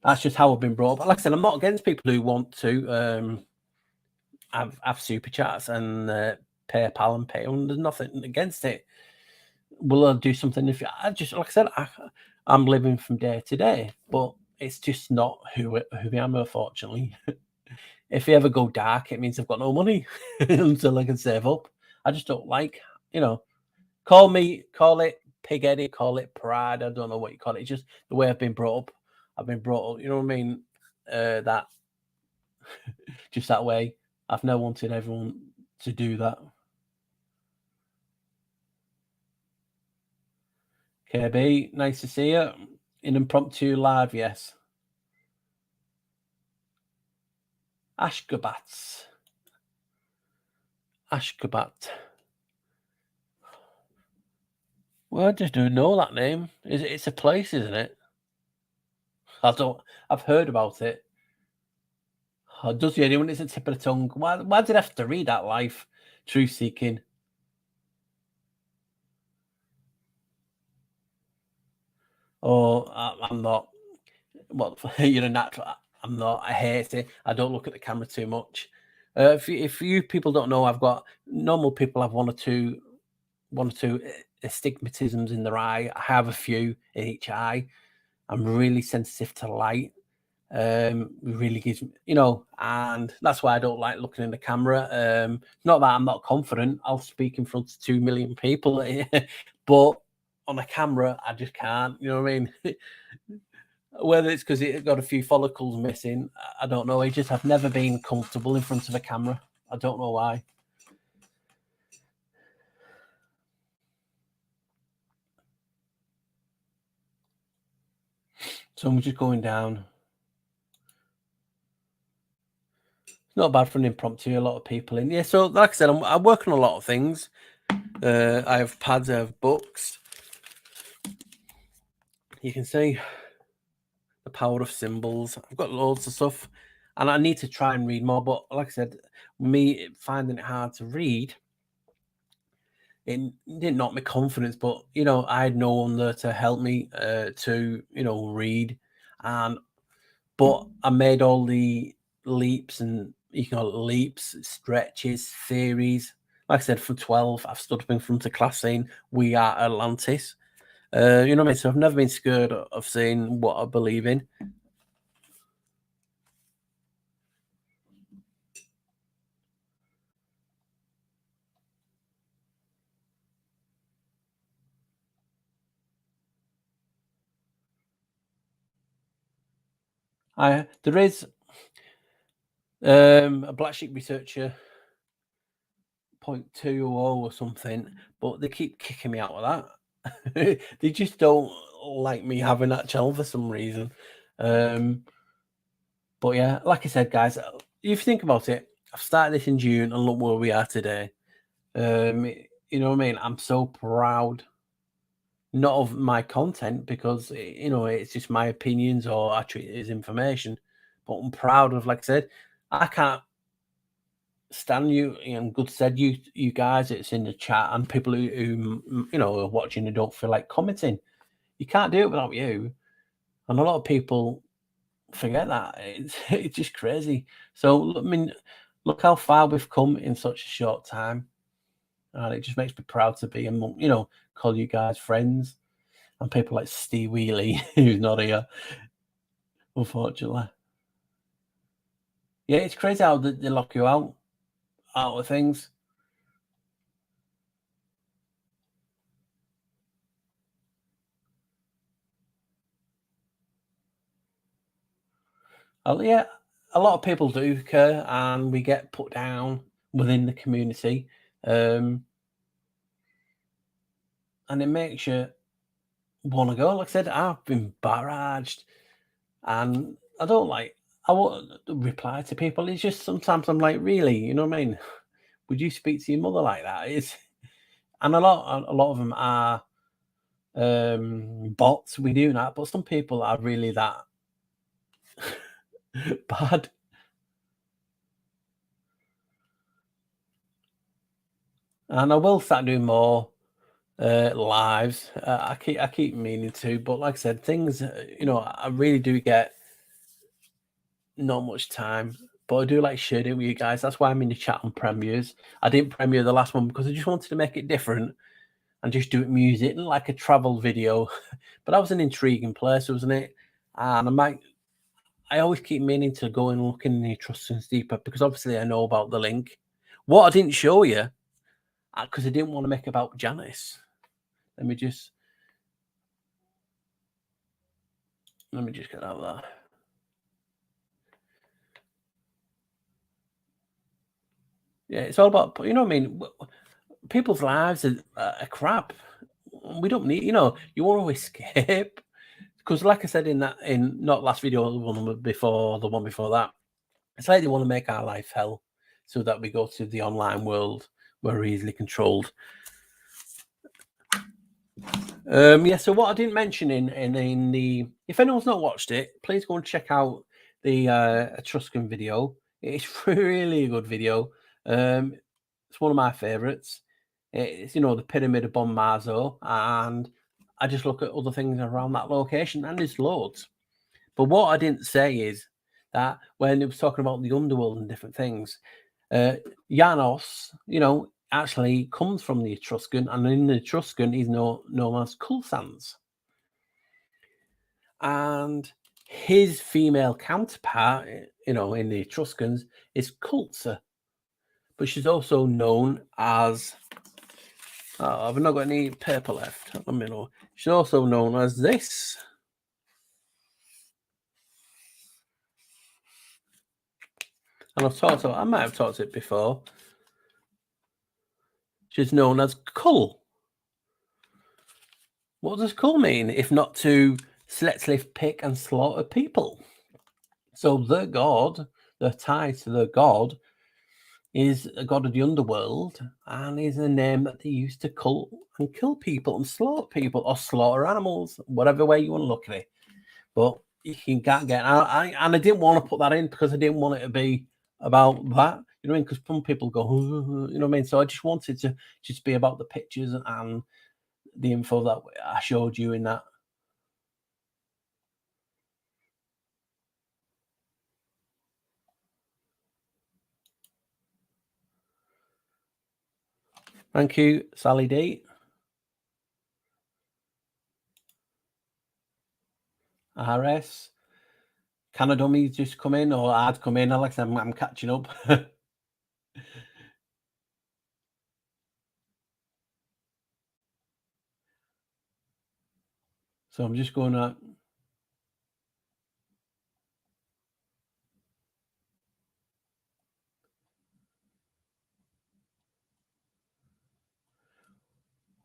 That's just how I've been brought up. Like I said, I'm not against people who want to have super chats and PayPal and Patreon. There's nothing against it. Will I do something if I just like I said, I'm living from day to day, but it's just not who I am, unfortunately. If you ever go dark, it means I've got no money until I can save up. I just don't like, you know, call it pig-headed, call it pride. I don't know what you call it. It's just the way I've been brought up. I've been brought up, you know what I mean? That just that way. I've never wanted everyone to do that. KB, nice to see you. In impromptu live, yes. Ashgabat. Well, I just don't know that name. It's a place, isn't it? I've heard about it. Does the anyone? It's a tip of the tongue. Why did I have to read that life? Truth seeking. Oh, I'm not. Well, you're a natural. I'm not. I hate it. I don't look at the camera too much. If you people don't know, I've got normal people have one or two astigmatisms in their eye. I have a few in each eye. I'm really sensitive to light. Really gives me, and that's why I don't like looking in the camera. Not that I'm not confident. I'll speak in front of 2 million people, but on a camera, I just can't. You know what I mean? Whether it's because it got a few follicles missing, I don't know. I've never been comfortable in front of a camera. I don't know why. So I'm just going down. It's not bad for an impromptu. A lot of people in. Yeah. So like I said, I'm working on a lot of things. I have pads. I have books. You can see the power of symbols. I've got loads of stuff, and I need to try and read more. But like I said, me finding it hard to read, it didn't knock my confidence. But I had no one there to help me to read, but I made all the leaps, and you can call it leaps, stretches, theories. Like I said, from 12, I've stood up in front of class saying, "We are Atlantis." You know what I mean? So I've never been scared of saying what I believe in. There is a black sheep researcher 0.20 or something, but they keep kicking me out of that. They just don't like me having that channel for some reason. But yeah, like I said, guys, if you think about it, I've started this in June and look where we are today. You know what I mean? I'm so proud, not of my content because it's just my opinions or actually it is information, but I'm proud of, like I said, I can't stand you and good said you guys. It's in the chat and people who are watching and don't feel like commenting. You can't do it without you, and a lot of people forget that. It's just crazy. So I mean, look how far we've come in such a short time, and it just makes me proud to be among call you guys friends and people like Steve Wheely who's not here, unfortunately. Yeah, it's crazy how they lock you out of things. Oh, yeah, a lot of people do care, and we get put down within the community, and it makes you want to go. Like I said, I've been barraged, and I don't like. I won't reply to people. It's just sometimes I'm like, really, you know what I mean? Would you speak to your mother like that? and a lot of them are bots. We do that, but some people are really that bad. And I will start doing more lives. I keep meaning to, but like I said, things I really do get not much time. But I do like sharing it with you guys. That's why I'm in the chat on premieres. I didn't premiere the last one because I just wanted to make it different and just do it music, like a travel video. But that was an intriguing place, wasn't it? And I always keep meaning to go and look in the Etruscans deeper because obviously I know about the link. What I didn't show you, because I didn't want to make about Janice. Let me just get out of that. Yeah, it's all about, you know what I mean? People's lives are crap. We don't need, you want to escape. Because like I said in not last video, the one before that, it's like they want to make our life hell so that we go to the online world where we're easily controlled. Yeah, so what I didn't mention in the, if anyone's not watched it, please go and check out the Etruscan video. It's really a good video. It's one of my favorites. It's the pyramid of Bon Marzo, and I just look at other things around that location, and there's loads. But what I didn't say is that when it was talking about the underworld and different things, Janos, actually comes from the Etruscan, and in the Etruscan, he's known as Culsans. And his female counterpart, in the Etruscans, is Culza. But she's also known as, I've not got any paper left. Let me know. She's also known as this. And I might have talked it before. She's known as Cull. What does Cull mean, if not to selectively pick and slaughter people? So the god, the tie to the god, is a god of the underworld, and is a name that they used to cull and kill people and slaughter people or slaughter animals, whatever way you want to look at it. But you can't get. I didn't want to put that in because I didn't want it to be about that. You know what I mean? Because some people go, you know what I mean? So I just wanted to just be about the pictures and the info that I showed you in that. Thank you, Sally D. RS. Canada me just come in, or I'd come in, Alex. I'm catching up. So I'm just going to.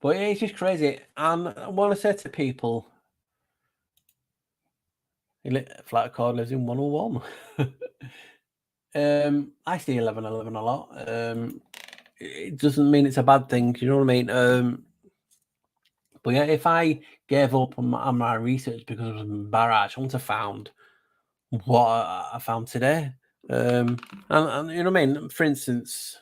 But it's just crazy. And I want to say to people, Flat Accord lives in 101. I see 1111 a lot. It doesn't mean it's a bad thing. You know what I mean? But yeah, if I gave up on my research because I was embarrassed, I wouldn't have found what I found today. And you know what I mean? For instance,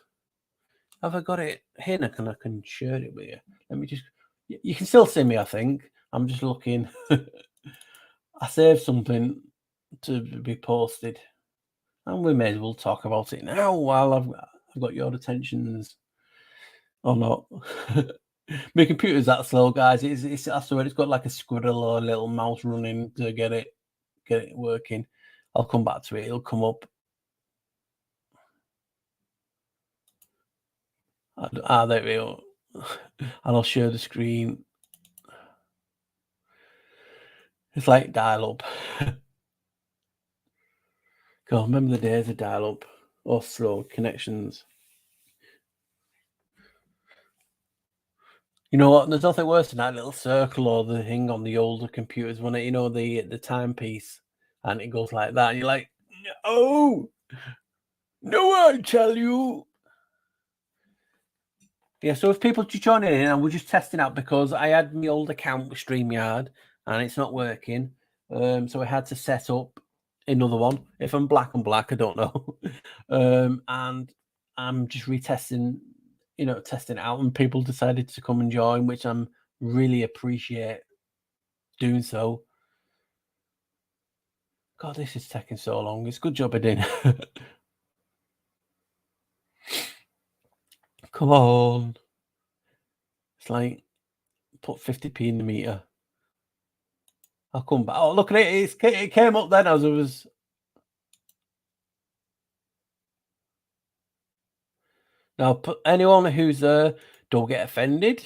have I got it here? I can share it with you. Let me just. You can still see me, I think. I'm just looking. I saved something to be posted, and we may as well talk about it now while I've got your attentions or not. My computer's that slow, guys. It's I swear it's got like a squirrel or a little mouse running to get it working. I'll come back to it. It'll come up. There we go. And I'll share the screen. It's like dial-up. God, remember the days of dial-up or slow connections. You know what? There's nothing worse than that little circle or the thing on the older computers when it, the timepiece, and it goes like that, and you're like, oh, no, I tell you. Yeah, so if people just joining in, and we're just testing out because I had my old account with StreamYard and it's not working. So I had to set up another one. If I'm black, I'm black, I don't know. And I'm just retesting, testing it out, and people decided to come and join, which I'm really appreciate doing so. God, this is taking so long. It's a good job I did. Come on. It's like put 50p in the meter. I'll come back. Oh, look at it. It came up then as I was. Now, anyone who's there, don't get offended.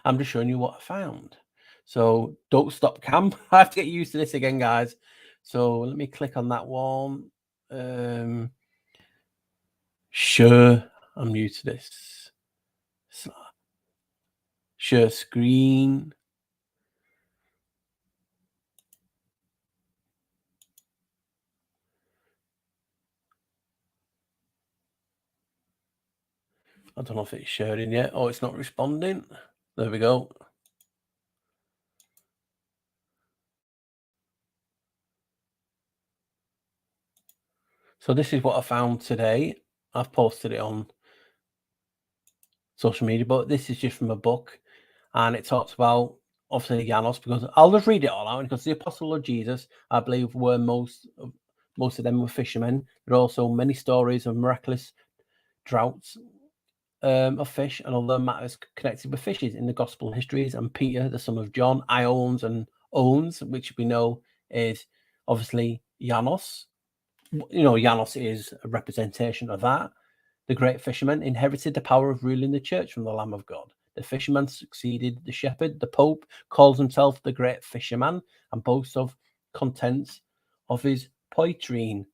I'm just showing you what I found. So don't stop cam. I have to get used to this again, guys. So let me click on that one. Sure, I'm new to this. Share screen. I don't know if it's sharing yet. Oh, it's not responding. There we go. So this is what I found today. I've posted it on social media, but this is just from a book, and it talks about obviously Janos, because I'll just read it all out, because the apostle of Jesus, I believe, were most of them were fishermen. There are also many stories of miraculous droughts of fish and other matters connected with fishes in the gospel histories. And Peter, the son of John, Ions and Owns, which we know is obviously Janos. Janos is a representation of that. The great fisherman inherited the power of ruling the church from the Lamb of God. The fisherman succeeded the shepherd. The Pope calls himself the great fisherman and boasts of contents of his poitrine.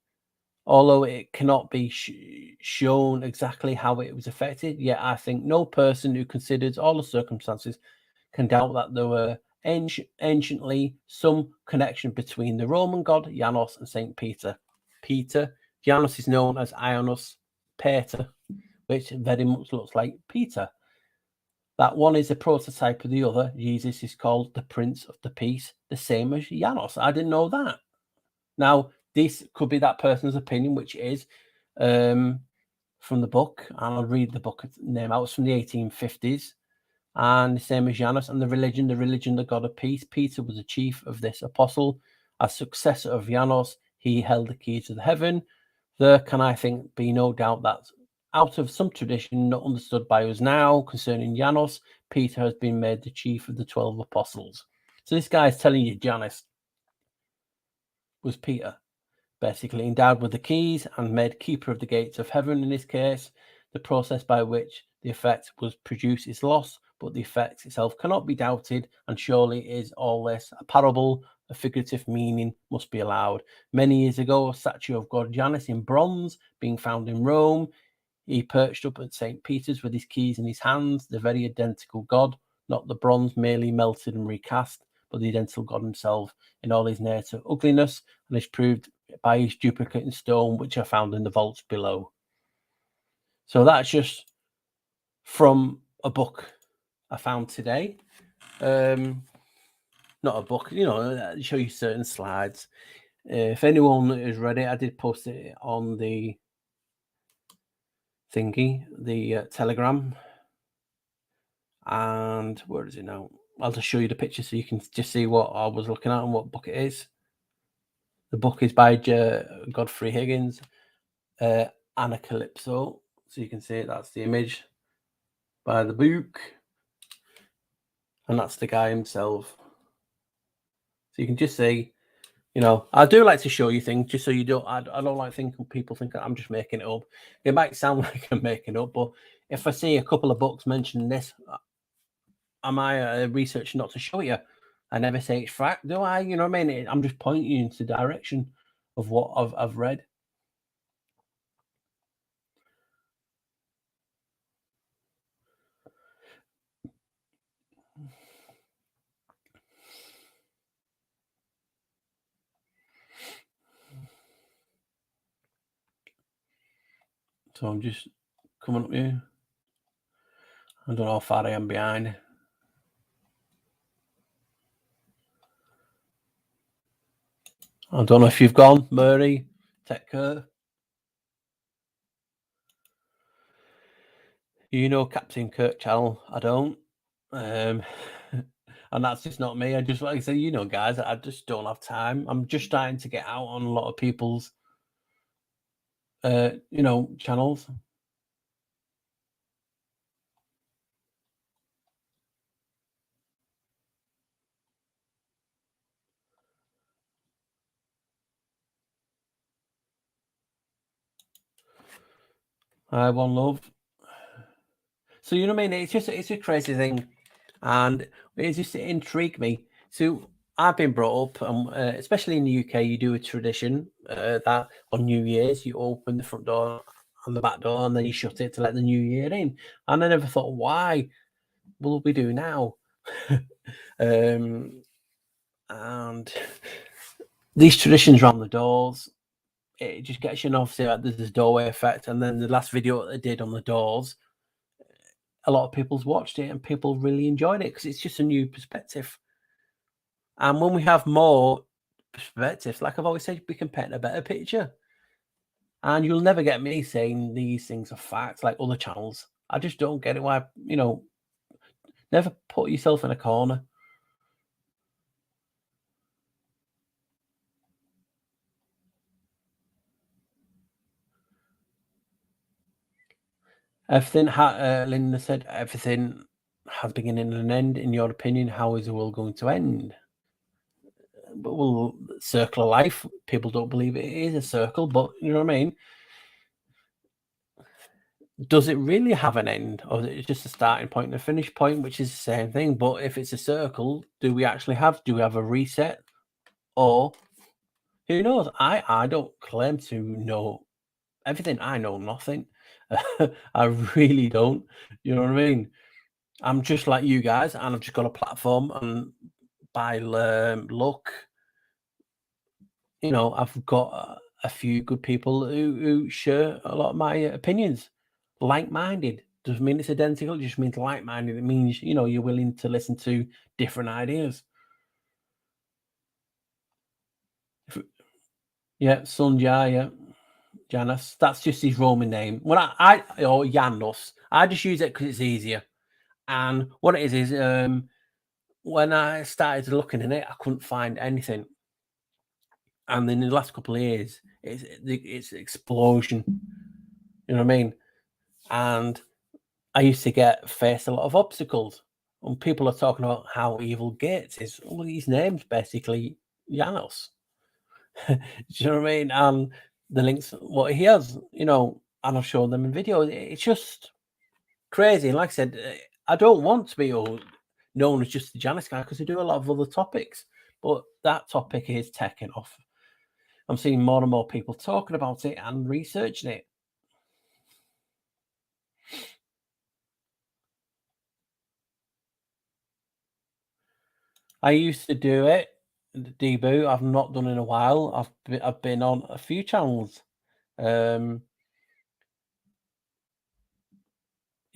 Although it cannot be shown exactly how it was affected, yet I think no person who considers all the circumstances can doubt that there were anciently some connection between the Roman god Janos and Saint Peter. Janos is known as Ionos Pater, which very much looks like Peter. That one is a prototype of the other. Jesus is called the Prince of the Peace, the same as Janos. I didn't know that. Now, this could be that person's opinion, which is from the book, and I'll read the book name out. It's from the 1850s, and the same as Janos. And the religion, the God of peace. Peter was the chief of this apostle. As successor of Janos, he held the keys to the heaven. There can, I think, be no doubt that out of some tradition not understood by us now concerning Janos, Peter has been made the chief of the 12 apostles. So this guy is telling you Janos was Peter, basically endowed with the keys and made keeper of the gates of heaven. In this case, the process by which the effect was produced is lost, but the effect itself cannot be doubted, and surely is all this a parable. A figurative meaning must be allowed. Many years ago, a statue of God Janus in bronze being found in Rome. He perched up at St. Peter's with his keys in his hands, the very identical God, not the bronze merely melted and recast, but the identical God himself in all his native ugliness, and is proved by his duplicate in stone, which are found in the vaults below. So that's just from a book I found today. Not a book, show you certain slides. If anyone is ready, I did post it on the thingy, the Telegram. And where is it now? I'll just show you the picture so you can just see what I was looking at and what book it is. The book is by Godfrey Higgins, Anacalypso. So you can see that's the image by the book. And that's the guy himself. So you can just see, I do like to show you things just so you don't, I don't like thinking people think I'm just making it up. It might sound like I'm making it up, but if I see a couple of books mentioning this, am I researching not to show you? I never say it's fact, do I? You know what I mean? I'm just pointing you into the direction of what I've read. So I'm just coming up here. I don't know how far I am behind. I don't know if you've gone, Murray. Take care. You know Captain Kirk channel. I don't. And that's just not me. I just, like I say, you know, guys, I just don't have time. I'm just starting to get out on a lot of people's, you know, channels. One love. So you know what I mean? It's a crazy thing, and it just intrigued me. So I've been brought up, especially in the UK, you do a tradition that on New Year's you open the front door and the back door, and then you shut it to let the new year in. And I never thought, why will we do now? And these traditions around the doors, it just gets you, obviously, like there's this doorway effect. And then the last video that they did on the doors, a lot of people's watched it and people really enjoyed it because it's just a new perspective. And when we have more perspectives, like I've always said, we can paint a better picture. And you'll never get me saying these things are facts like other channels. I just don't get it. Why, you know, never put yourself in a corner. Linda said, everything has beginning and an end. In your opinion, how is the world going to end? But well, circle of life. People don't believe it is a circle, but you know what I mean? Does it really have an end, or is it just a starting point and a finish point, which is the same thing? But if it's a circle, do we have a reset, or who knows? I don't claim to know everything. I know nothing. I really don't. You know what I mean? I'm just like you guys, and I've just got a platform, and by luck, you know, I've got a few good people who share a lot of my opinions. Like-minded doesn't mean it's identical. It just means like-minded. It means, you know, you're willing to listen to different ideas. Yeah, Sunjay, yeah, Janos. That's just his Roman name. When I or Janos, I just use it because it's easier. And what it is when I started looking at it, I couldn't find anything. And then in the last couple of years, it's explosion. You know what I mean? And I used to face a lot of obstacles. And people are talking about how evil Gates is. Well, his name's basically Janos. Do you know what I mean? And the links, what he has, you know, and I've shown them in video. It's just crazy. And like I said, I don't want to be known as just the Janus guy because I do a lot of other topics. But that topic is taking off. I'm seeing more and more people talking about it and researching it. I used to do it, debut. I've not done in a while. I've been on a few channels, you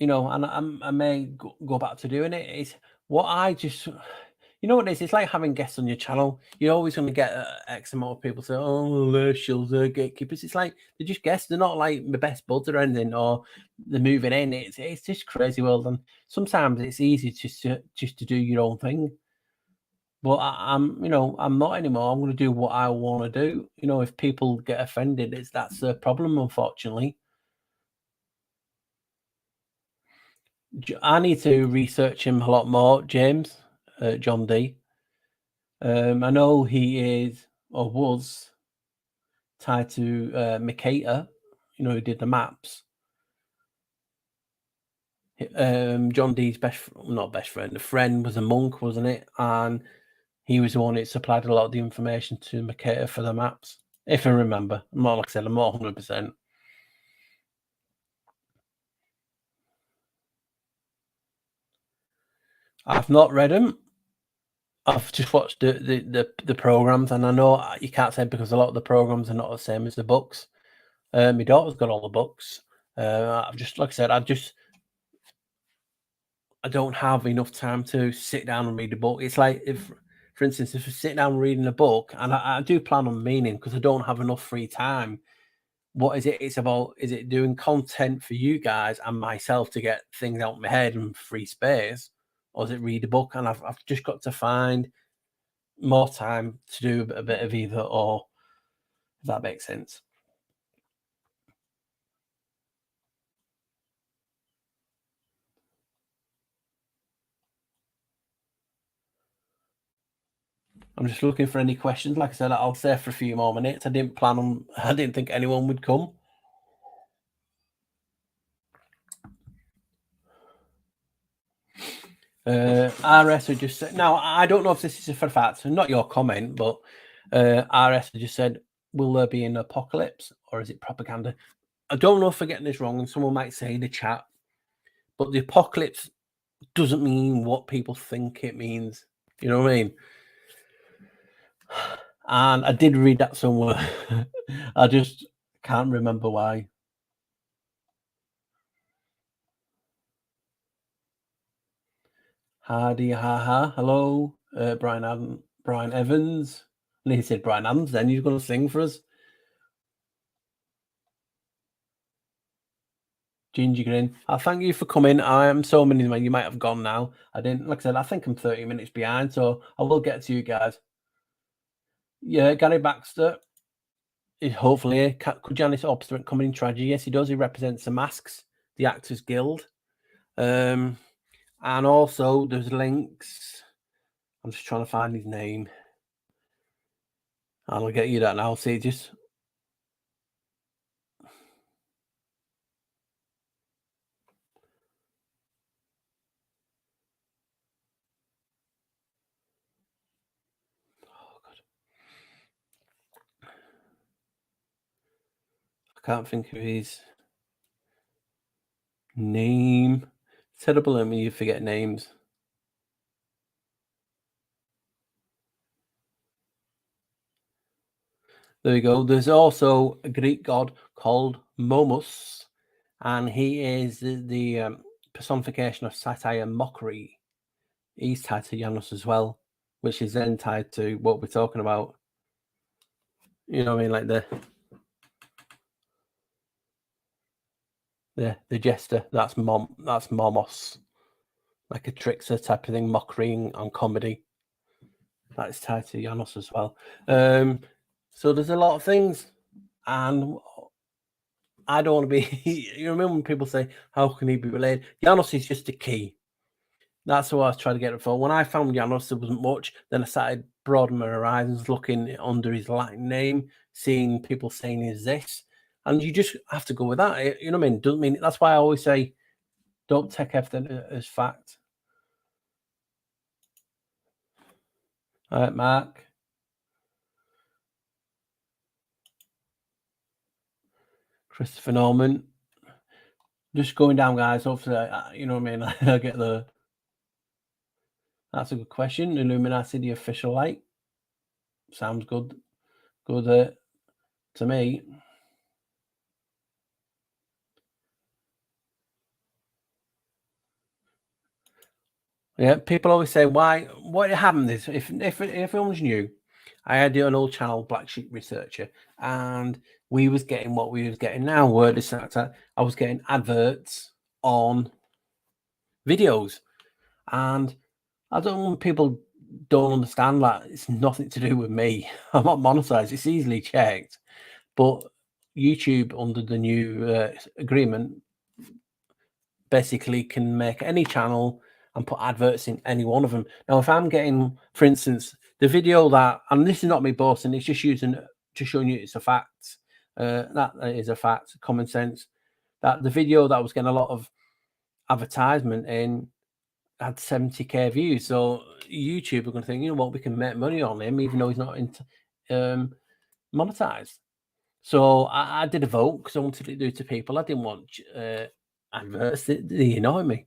know, and I may go back to doing it. It's what I just, you know what it is? It's like having guests on your channel. You're always going to get X amount of people say, "Oh, they're shills, they're gatekeepers." It's like they're just guests. They're not like the best buds or anything, or they're moving in. It's just crazy world, and sometimes it's easy just to do your own thing. But I'm, you know, I'm not anymore. I'm going to do what I want to do. You know, if people get offended, that's a problem, unfortunately. I need to research him a lot more, James, John D. I know he is or was tied to Makata, you know, who did the maps. John D's not best friend, a friend was a monk, wasn't it? And he was the one that supplied a lot of the information to Makata for the maps, if I remember. Like I said, I'm not 100%. I've not read them. I've just watched the programs, and I know you can't say because a lot of the programs are not the same as the books. My daughter's got all the books. I've just, like I said, I don't have enough time to sit down and read a book. It's like if, for instance, if I sit down reading a book, and I do plan on meaning because I don't have enough free time. What is it? It's about, is it doing content for you guys and myself to get things out of my head and free space, or is it read a book? And I've just got to find more time to do a bit of either or, if that makes sense. I'm just looking for any questions. Like I said, I'll stay for a few more minutes. I didn't plan on, I didn't think anyone would come. RS had just said, now I don't know if this is for a fact, not your comment, but RS had just said, will there be an apocalypse or is it propaganda? I don't know if I'm getting this wrong, and someone might say in the chat, but the apocalypse doesn't mean what people think it means. You know what I mean? And I did read that somewhere. I just can't remember why. Hardy, haha. Hello, Brian Evans. And he said Brian Adams. Then he's going to sing for us. Ginger Grin. Thank you for coming. I am so many. You might have gone now. I didn't. Like I said, I think I'm 30 minutes behind, so I will get to you guys. Yeah, Gary Baxter. Hopefully, could Janis Obstinate come in tragedy? Yes, he does. He represents the Masks, the Actors Guild. And also there's links. I'm just trying to find his name. I'll get you that now. See, just oh god, I can't think of his name. It's terrible when you forget names. There we go. There's also a Greek god called Momus, and he is the personification of satire and mockery. He's tied to Janus as well, which is then tied to what we're talking about. You know what I mean? Like the jester. That's Momos, like a trickster type of thing, mockery and comedy. That is tied to Janus as well. So there's a lot of things, and I don't want to be. You remember when people say, "How can he be related?" Janus is just a key. That's what I was trying to get it for. When I found Janus, there wasn't much. Then I started broadening my horizons, looking under his Latin name, seeing people saying "is this," and you just have to go with that. You know what I mean? Doesn't mean that's why I always say, don't take everything as fact. All right, Mark. Christopher Norman. Just going down, guys. Hopefully, you know what I mean. I get the. That's a good question. Illuminati, the official light. Sounds good. Good to me. Yeah, people always say, "Why? What happened?" Is if everyone's new, I had an old channel, Black Sheep Researcher, and we was getting what we was getting now. Word is that I was getting adverts on videos, and I don't want people don't understand that it's nothing to do with me. I'm not monetized. It's easily checked, but YouTube under the new agreement basically can make any channel and put adverts in any one of them. Now, if I'm getting, for instance, the video that, and this is not me boasting, it's just showing you it's a fact. That is a fact, common sense. That the video that was getting a lot of advertisement in had 70k views. So YouTube are going to think, you know what, we can make money on him, even though he's not monetized. So I did a vote because I wanted to do it to people. I didn't want adverts. They annoy me.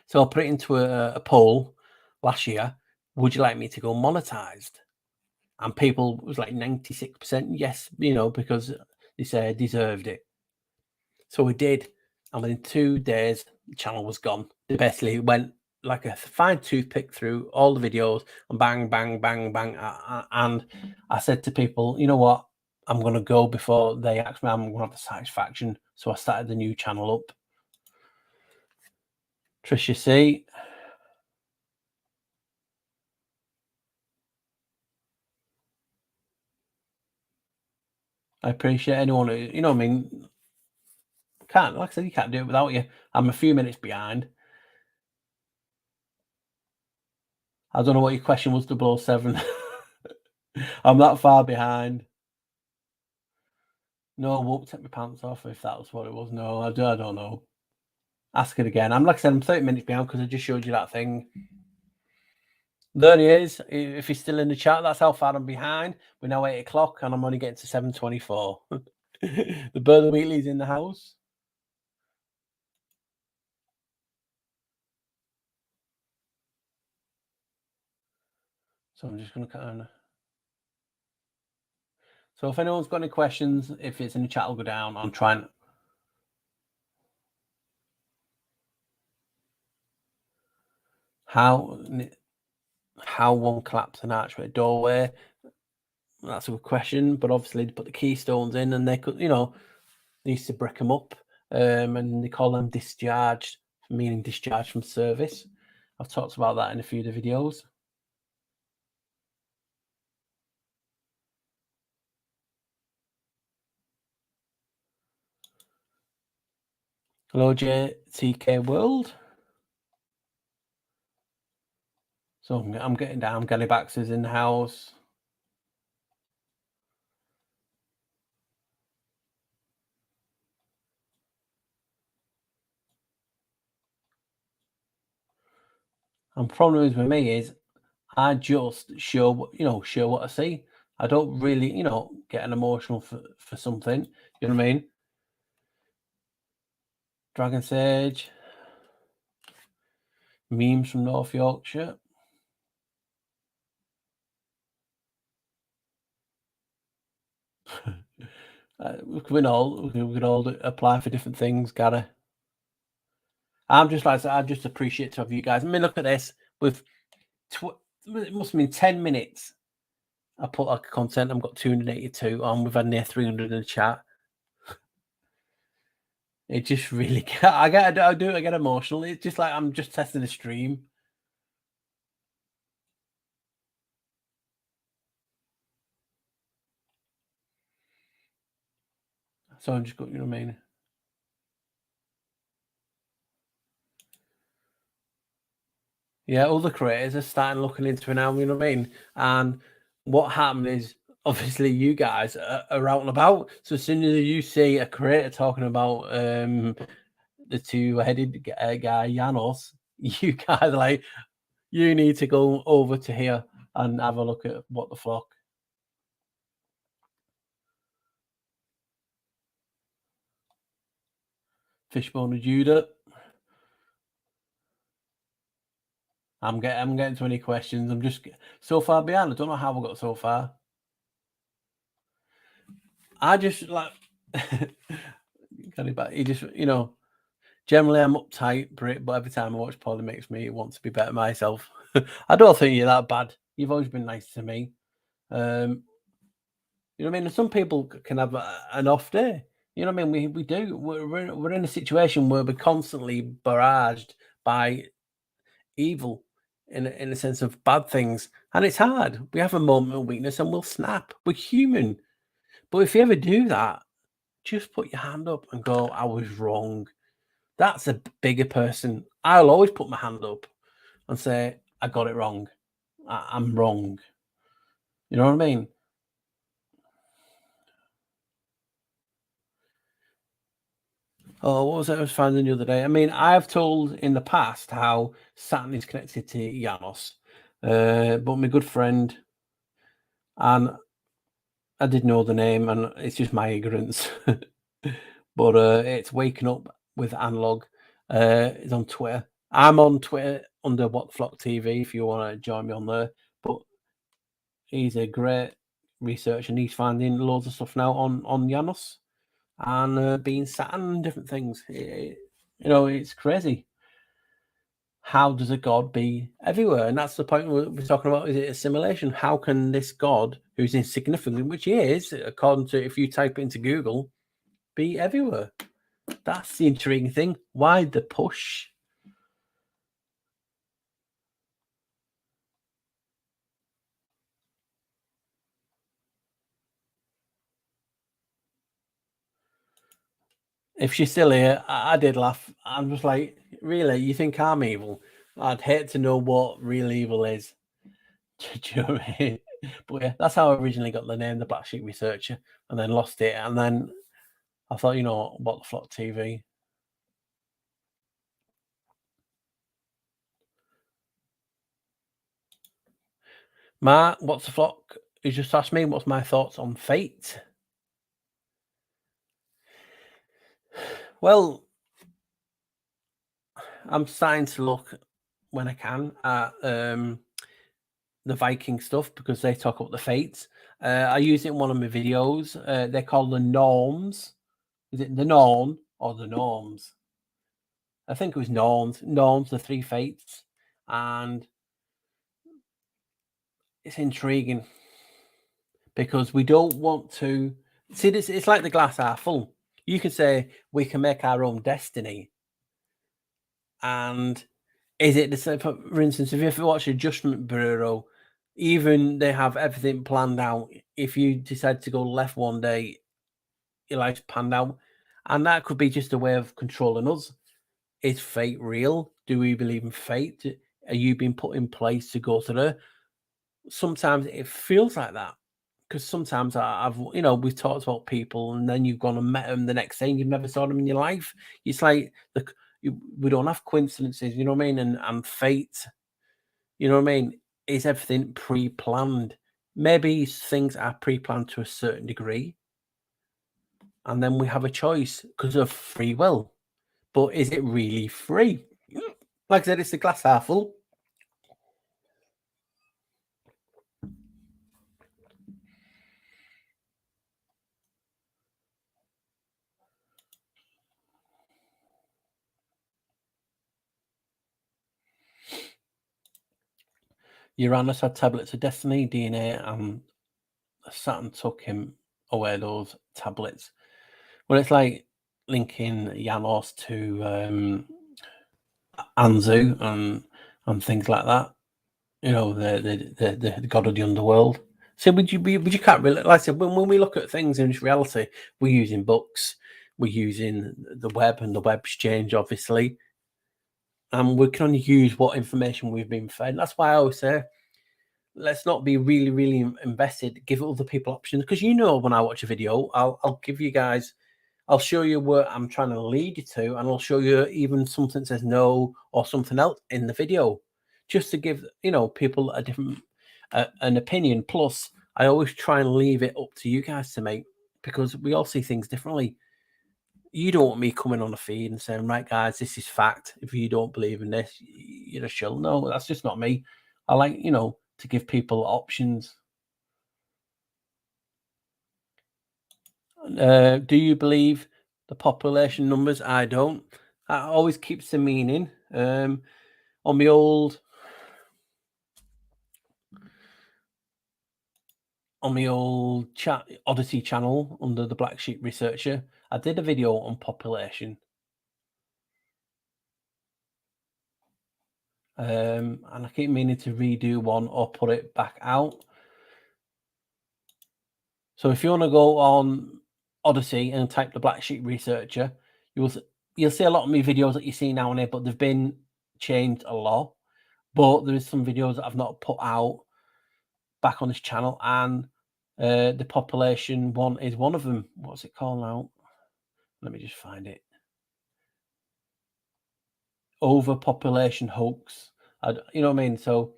So I put it into a poll last year. Would you like me to go monetized? And people was like 96% yes, you know, because they said I deserved it. So we did. And within 2 days, the channel was gone. They basically went like a fine toothpick through all the videos and bang, bang, bang, bang. And I said to people, you know what? I'm going to go before they ask me. I'm going to have the satisfaction. So I started the new channel up. Trisha C. I appreciate anyone who, you know what I mean? Can't, like I said, you can't do it without you. I'm a few minutes behind. I don't know what your question was, 007. I'm that far behind. No, I won't take my pants off if that was what it was. No, I don't know. Ask it again. I'm like I said, I'm 30 minutes behind because I just showed you that thing. There he is. If he's still in the chat, that's how far I'm behind. We're now 8 o'clock and I'm only getting to 7:24. The Brother Wheatley's in the house. So I'm just going to kind of. So if anyone's got any questions, if it's in the chat, I'll go down. I'm trying. How one collapsed an archway doorway? That's a good question, but obviously they put the keystones in and they could, you know, they used to brick them up, and they call them discharged, meaning discharged from service. I've talked about that in a few of the videos. Hello, JTK World. So I'm getting down. Galleybax is in the house. And problem is with me is I just show what I see. I don't really, get an emotional for something. You know what I mean? Dragon Sage. Memes from North Yorkshire. We can all apply for different things, Gary. I'm just like I just appreciate to have you guys. I mean, look at this. With it must have been 10 minutes. I put like content. I've got 282 on. We've had near 300 in the chat. It just really I get emotional. It's just like I'm just testing the stream. So I'm just got, you know what I mean? Yeah, all the creators are starting looking into it now, you know what I mean? And what happened is obviously you guys are out and about. So as soon as you see a creator talking about the two-headed guy Janos, you guys are like, you need to go over to here and have a look at What the Flock. Fishbone of Judah. I'm getting to any questions. I'm just so far behind. I don't know how I got so far. I just like he just, generally I'm uptight, but every time I watch Paul, it makes me want to be better myself. I don't think you're that bad. You've always been nice to me. You know what I mean? Some people can have an off day. You know what I mean? We do. We're in a situation where we're constantly barraged by evil in a sense of bad things, and it's hard. We have a moment of weakness and we'll snap. We're human. But if you ever do that, just put your hand up and go, I was wrong. That's a bigger person. I'll always put my hand up and say, I got it wrong. I'm wrong. You know what I mean? Oh, what was it I was finding the other day? I mean, I've told in the past how Saturn is connected to Janos, but my good friend, and I did know the name, and it's just my ignorance. But it's Waking Up with Analog. It's on Twitter. I'm on Twitter under What the Flock TV if you want to join me on there. But he's a great researcher and he's finding loads of stuff now on Janos and being Saturn and different things. It's crazy. how does a god be everywhere? And that's the point we're talking about. Is it a simulation? How can this god, who's insignificant, which he is, according to if you type it into Google, be everywhere? That's the intriguing thing. Why the push? If she's still here, I did laugh. I'm just like, really? You think I'm evil? I'd hate to know what real evil is. Do you know what I mean? But yeah, that's how I originally got the name, the Black Sheep Researcher, and then lost it. And then I thought, you know what the Flock TV. Mark, what's the Flock? You just asked me what's my thoughts on fate. Well, I'm starting to look when I can at the Viking stuff because they talk about the fates. I use it in one of my videos. They're called the norms. Is it the norm or the norms? I think it was norms. Norms, the three fates, and it's intriguing because we don't want to see this. It's like the glass half full. You can say we can make our own destiny, and is it the same? For instance, if you ever watch Adjustment Bureau, even they have everything planned out. If you decide to go left one day, your life's planned out, and that could be just a way of controlling us. Is fate real? Do we believe in fate? Are you being put in place to go through? Sometimes it feels like that because sometimes I've we've talked about people and then you've gone and met them the next day and you've never saw them in your life. It's like we don't have coincidences, you know what I mean, and fate, you know what I mean. Is everything pre-planned? Maybe things are pre-planned to a certain degree, and then we have a choice because of free will. But is it really free? Like I said, it's the glass half full. Uranus had tablets of destiny, DNA, and Saturn took him away those tablets. Well, it's like linking Janos to Anzu and things like that. You know, the god of the underworld. So would you can't really, like I said, when we look at things in reality, we're using books, we're using the web and the web exchange, obviously, and we can only use what information we've been fed. That's why I always say, let's not be really, really invested. Give other people options because when I watch a video, I'll give you guys, I'll show you where I'm trying to lead you to, and I'll show you even something that says no or something else in the video, just to give people a different an opinion. Plus, I always try and leave it up to you guys to make because we all see things differently. You don't want me coming on a feed and saying, right, guys, this is fact. If you don't believe in this, you're a shill. No, that's just not me. I like, to give people options. Do you believe the population numbers? I don't. That always keeps the meaning. On my old chat Odyssey channel under the Black Sheep Researcher, I did a video on population. And I keep meaning to redo one or put it back out. So if you want to go on Odyssey and type the Black Sheep Researcher, you'll see a lot of my videos that you see now and here, but they've been changed a lot. But there is some videos that I've not put out back on this channel, and the population one is one of them. What's it called now? Let me just find it. Overpopulation hoax. You know what I mean? So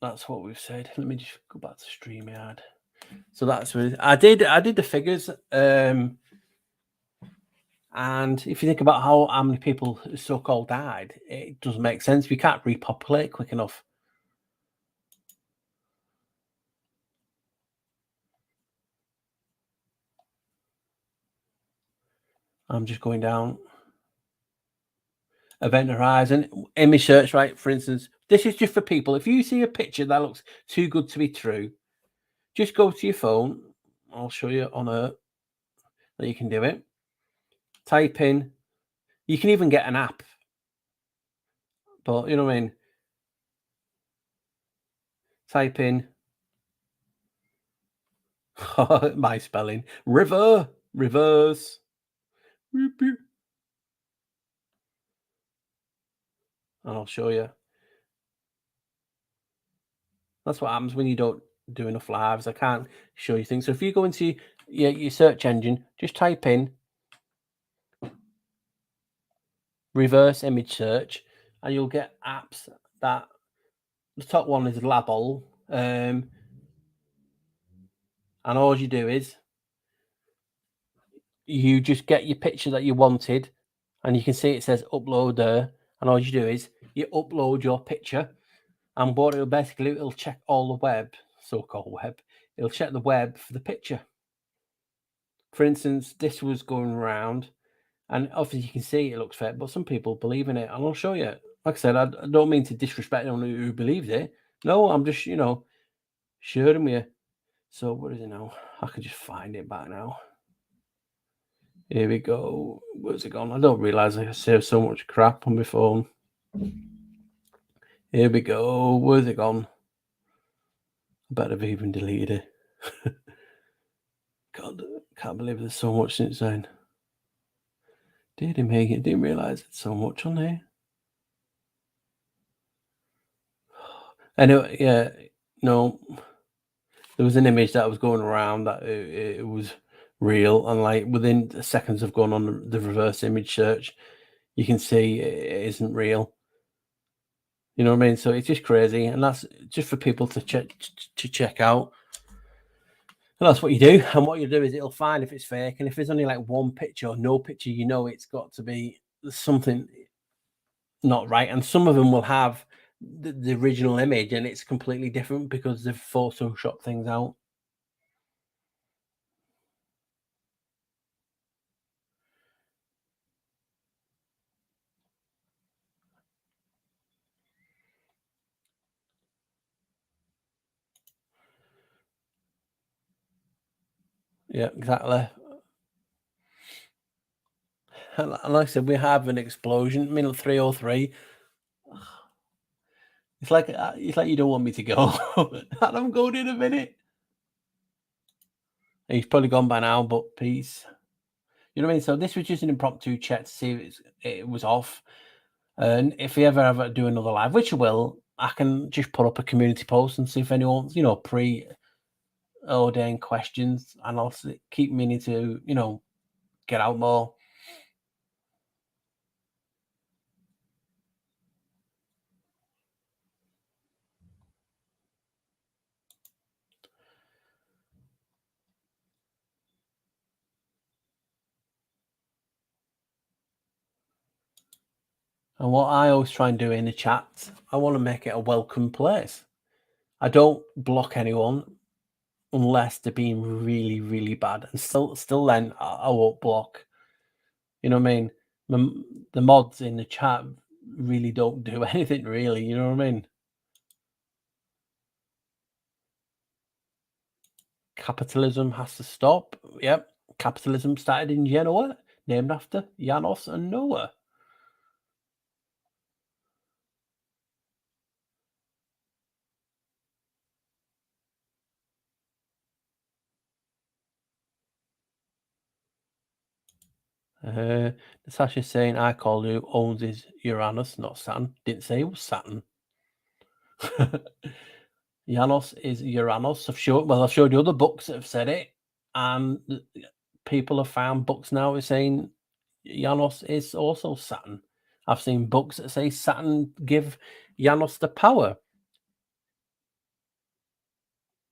that's what we've said. Let me just go back to StreamYard. So that's what I did the figures. And if you think about how many people so-called died, it doesn't make sense. We can't repopulate quick enough. I'm just going down. Event Horizon, image search, right? For instance, this is just for people. If you see a picture that looks too good to be true, just go to your phone. I'll show you on that you can do it. Type in, you can even get an app, but you know what I mean? Type in, my spelling, reverse. And I'll show you. That's what happens when you don't do enough lives. I can't show you things. So if you go into your search engine, just type in reverse image search, and you'll get apps that the top one is Labol. And all you do is you just get your picture that you wanted, and you can see it says upload there. And all you do is you upload your picture, and what it'll check all the web, so-called web. It'll check the web for the picture. For instance, this was going around, and obviously you can see it looks fake, but some people believe in it, and I'll show you. Like I said, I don't mean to disrespect anyone who believes it. No, I'm just, sharing with you. So what is it now? I can just find it back now. Here we go. Where's it gone? I don't realize I saved so much crap on my phone. Here we go. Where's it gone? I bet I've even deleted it. God, can't believe there's so much since then. Did he make it? Didn't realize it's so much on here. Anyway, yeah, no. There was an image that was going around that it was real, and like within seconds of going on the reverse image search, you can see it isn't real. You know what I mean? So it's just crazy, and that's just for people to check out. And that's what you do. And what you do is it'll find if it's fake, and if there's only like one picture or no picture, it's got to be something not right. And some of them will have the original image, and it's completely different because they've photoshopped things out. Yeah, exactly. And like I said, we have an explosion. I mean, 303. It's like you don't want me to go, and I'm going in a minute. He's probably gone by now, but peace. You know what I mean? So this was just an impromptu chat to see if it was off. And if we ever do another live, which I will, I can just put up a community post and see if anyone's, pre-ordained questions, and I'll keep meaning to, get out more. And what I always try and do in the chat, I want to make it a welcome place. I don't block anyone unless they're being really, really bad, and still then I won't block. You know what I mean? The mods in the chat really don't do anything, really. You know what I mean? Capitalism has to stop. Yep, capitalism started in Genoa, named after Janos and Noah. Natasha's saying, I call who owns is Uranus, not Saturn. Didn't say it was Saturn. Janos is Uranus. I've showed you other books that have said it, and people have found books now saying Janos is also Saturn. I've seen books that say Saturn give Janos the power.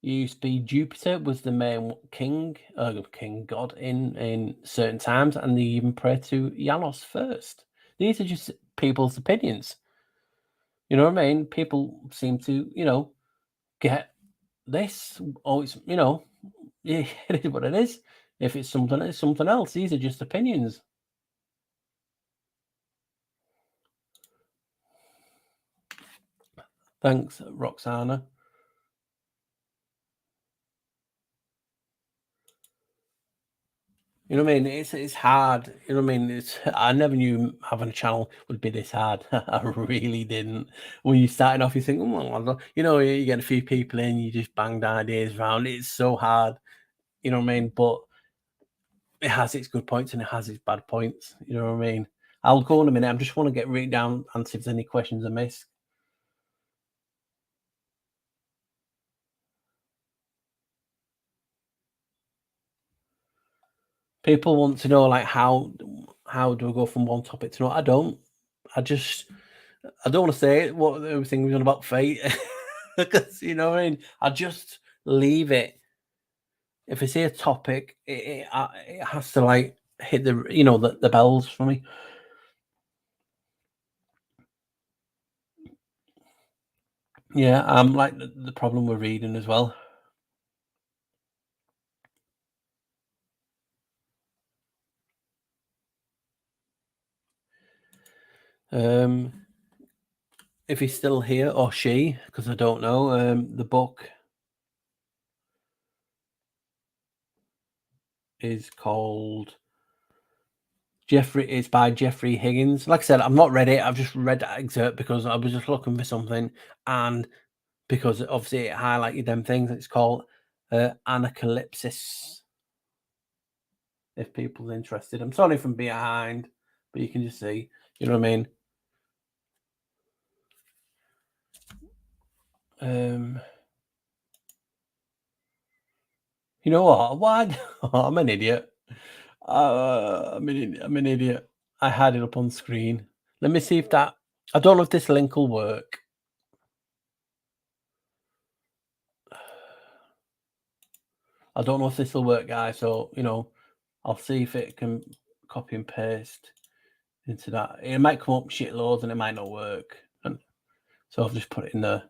It used to be Jupiter was the main king god in certain times, and they even pray to Janos first. These are just people's opinions. You know what I mean? People seem to, get this. Oh, it's yeah, it is what it is. If it's something else. These are just opinions. Thanks, Roxana. You know what I mean? It's hard. You know what I mean? I never knew having a channel would be this hard. I really didn't. When you started off, you think, you know, you get a few people in, you just banged ideas around. It's so hard. You know what I mean? But it has its good points and it has its bad points. You know what I mean? I'll go in a minute. I just want to get right down and see if there's any questions I missed. People want to know like how do I go from one topic to another? I don't. I don't want to say what everything was on about fate because you know what I mean. I just leave it. If I see a topic, it has to like hit the bells for me. Yeah, I'm like the problem with reading as well. If he's still here or she, because I don't know. The book is called Jeffrey. It's by Jeffrey Higgins. Like I said, I've not read it. I've just read that excerpt because I was just looking for something, and because obviously it highlighted them things. It's called Anacalypsis. If people's interested, I'm sorry from behind, but you can just see. You know what I mean? You know what? Why? I'm an idiot. I'm an idiot. I had it up on screen. Let me see if that. I don't know if this link will work. I don't know if this will work, guys. So I'll see if it can copy and paste into that. It might come up shitloads and it might not work. And so I've just put it in there.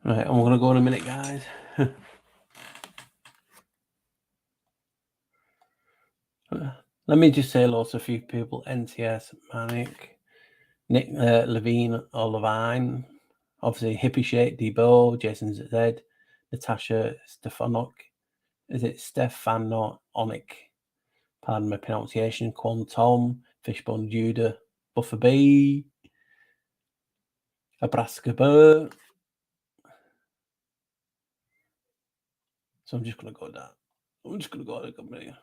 Right, I'm gonna go in a minute, guys. Let me just say hello to a few people. NTS, Manic, Nick Levine or Levine, obviously Hippie Shake, Debo, Jason Z, Natasha Stefanok. Is it Stefanonic? Pardon my pronunciation. Quantum, Fishbone Judah, Buffer B, Nebraska Burr. So I'm just gonna go with that. I'm just gonna go with it.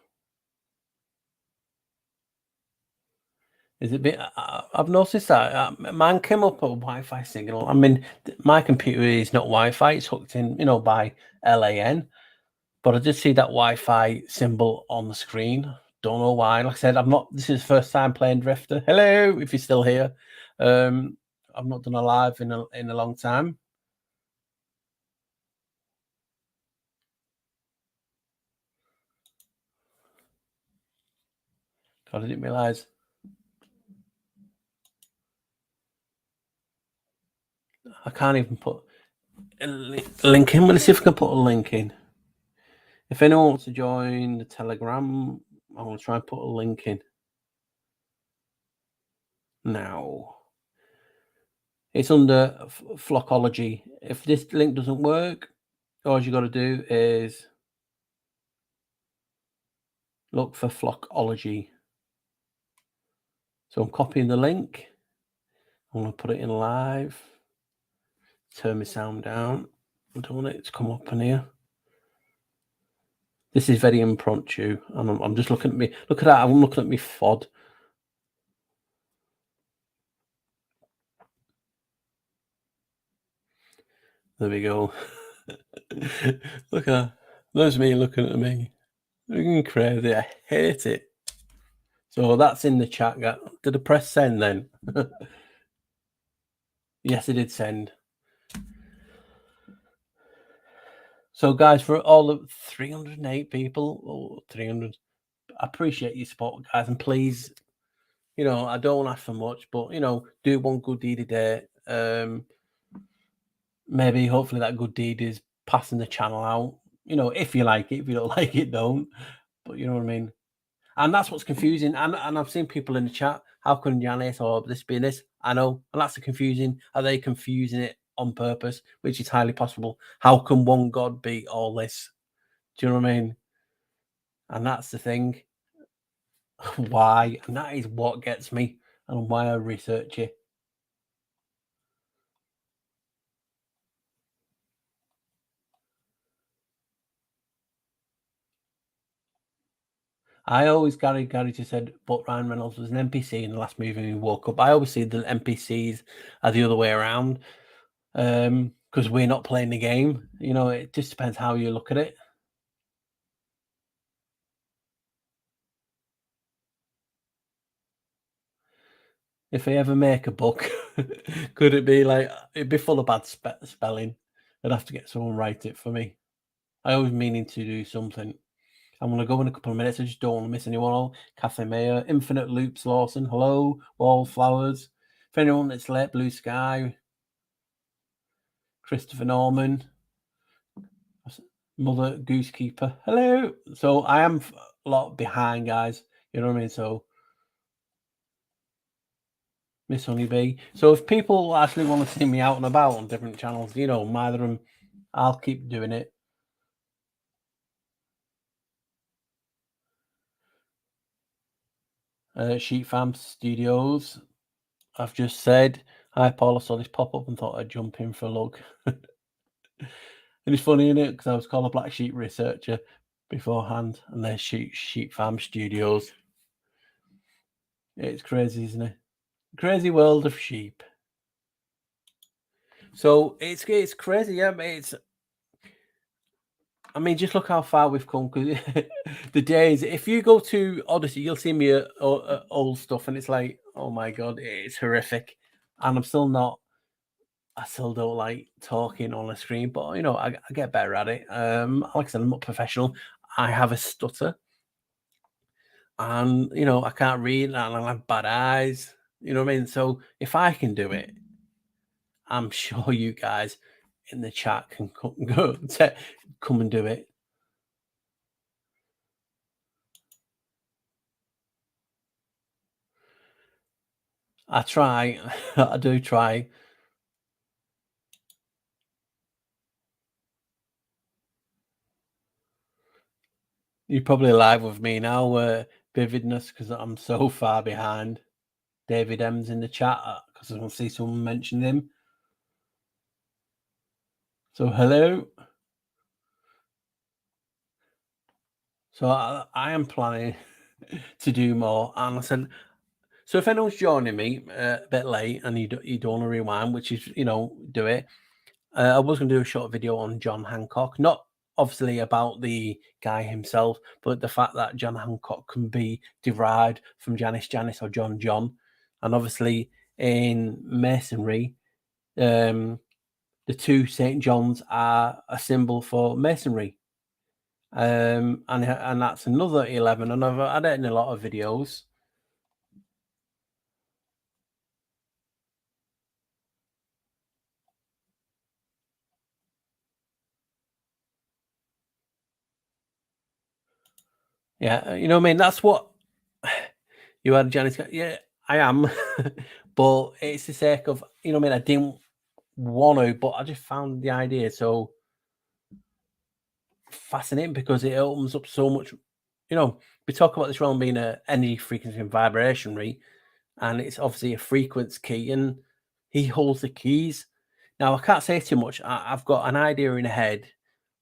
Is it a bit? I've noticed that mine came up a Wi-Fi signal. I mean, my computer is not Wi-Fi; it's hooked in, by LAN. But I did see that Wi-Fi symbol on the screen. Don't know why. Like I said, I'm not. This is the first time playing Drifter. Hello, if you're still here. I've not done a live in a long time. God, I didn't realize. I can't even put a link in. Let's see if I can put a link in. If anyone wants to join the Telegram, I'm going to try and put a link in now. It's under Flockology. If this link doesn't work, all you got to do is look for Flockology. So I'm copying the link. I'm going to put it in live. Turn my sound down. I don't want it to come up in here. This is very impromptu. I'm just looking at me. Look at that. I'm looking at me FOD. There we go. Look at that. There's me looking at me. Looking crazy. I hate it. So that's in the chat. Did I press send then? Yes, I did send. So, guys, for all of 308 people, 300, I appreciate your support, guys. And please, I don't ask for much, but, do one good deed a day. Maybe, hopefully, that good deed is passing the channel out. If you like it. If you don't like it, don't. But you know what I mean? And that's what's confusing. And I've seen people in the chat, how can Janice or this be this? I know. And that's the confusing. Are they confusing it on purpose? Which is highly possible. How can one God be all this? Do you know what I mean? And that's the thing. Why? And that is what gets me and why I research it. I always, Gary just said, but Ryan Reynolds was an NPC in the last movie we woke up. I always see the NPCs are the other way around because we're not playing the game. It just depends how you look at it. If I ever make a book, could it be like, it'd be full of bad spelling. I'd have to get someone write it for me. I always meaning to do something. I'm going to go in a couple of minutes. I just don't want to miss anyone. All Cafe Mayer, Infinite Loops Lawson, hello, Wallflowers. If anyone that's late, Blue Sky, Christopher Norman, Mother Goosekeeper, hello. So I am a lot behind, guys. You know what I mean? So Miss Honeybee. So if people actually want to see me out and about on different channels, either of them, I'll keep doing it. Sheep Farm Studios. I've just said, hi, Paul. I saw this pop up and thought I'd jump in for a look. And it's funny, isn't it? Because I was called a black sheep researcher beforehand, and there's Sheep Farm Studios. It's crazy, isn't it? Crazy world of sheep. So it's crazy, yeah. I mean, just look how far we've come. Because the days, if you go to Odyssey, you'll see me old stuff, and it's like, oh my god, it's horrific. And I still don't like talking on a screen, but I get better at it. Like I said, I'm not professional. I have a stutter, and I can't read, and I have bad eyes. You know what I mean? So if I can do it, I'm sure you guys in the chat can come and do it. I try. I do try. You're probably live with me now, Vividness, because I'm so far behind. David M's in the chat because I want to see someone mention him. So hello. So I am planning to do more, and I said, so if anyone's joining me a bit late and you don't want to rewind, which is do it. I was going to do a short video on John Hancock, not obviously about the guy himself, but the fact that John Hancock can be derived from Janice or John, and obviously in Masonry, the two St. Johns are a symbol for Masonry. And that's another 11, and I've had it in a lot of videos. Yeah, you know what I mean? That's what you had, Janice. Yeah, I am. But it's the sake of, you know what I mean? I didn't want to, but I just found the idea so fascinating because it opens up so much. We talk about this realm being a energy, frequency, and vibration, right? And it's obviously a frequency key, and he holds the keys. Now, I can't say too much. I've got an idea in head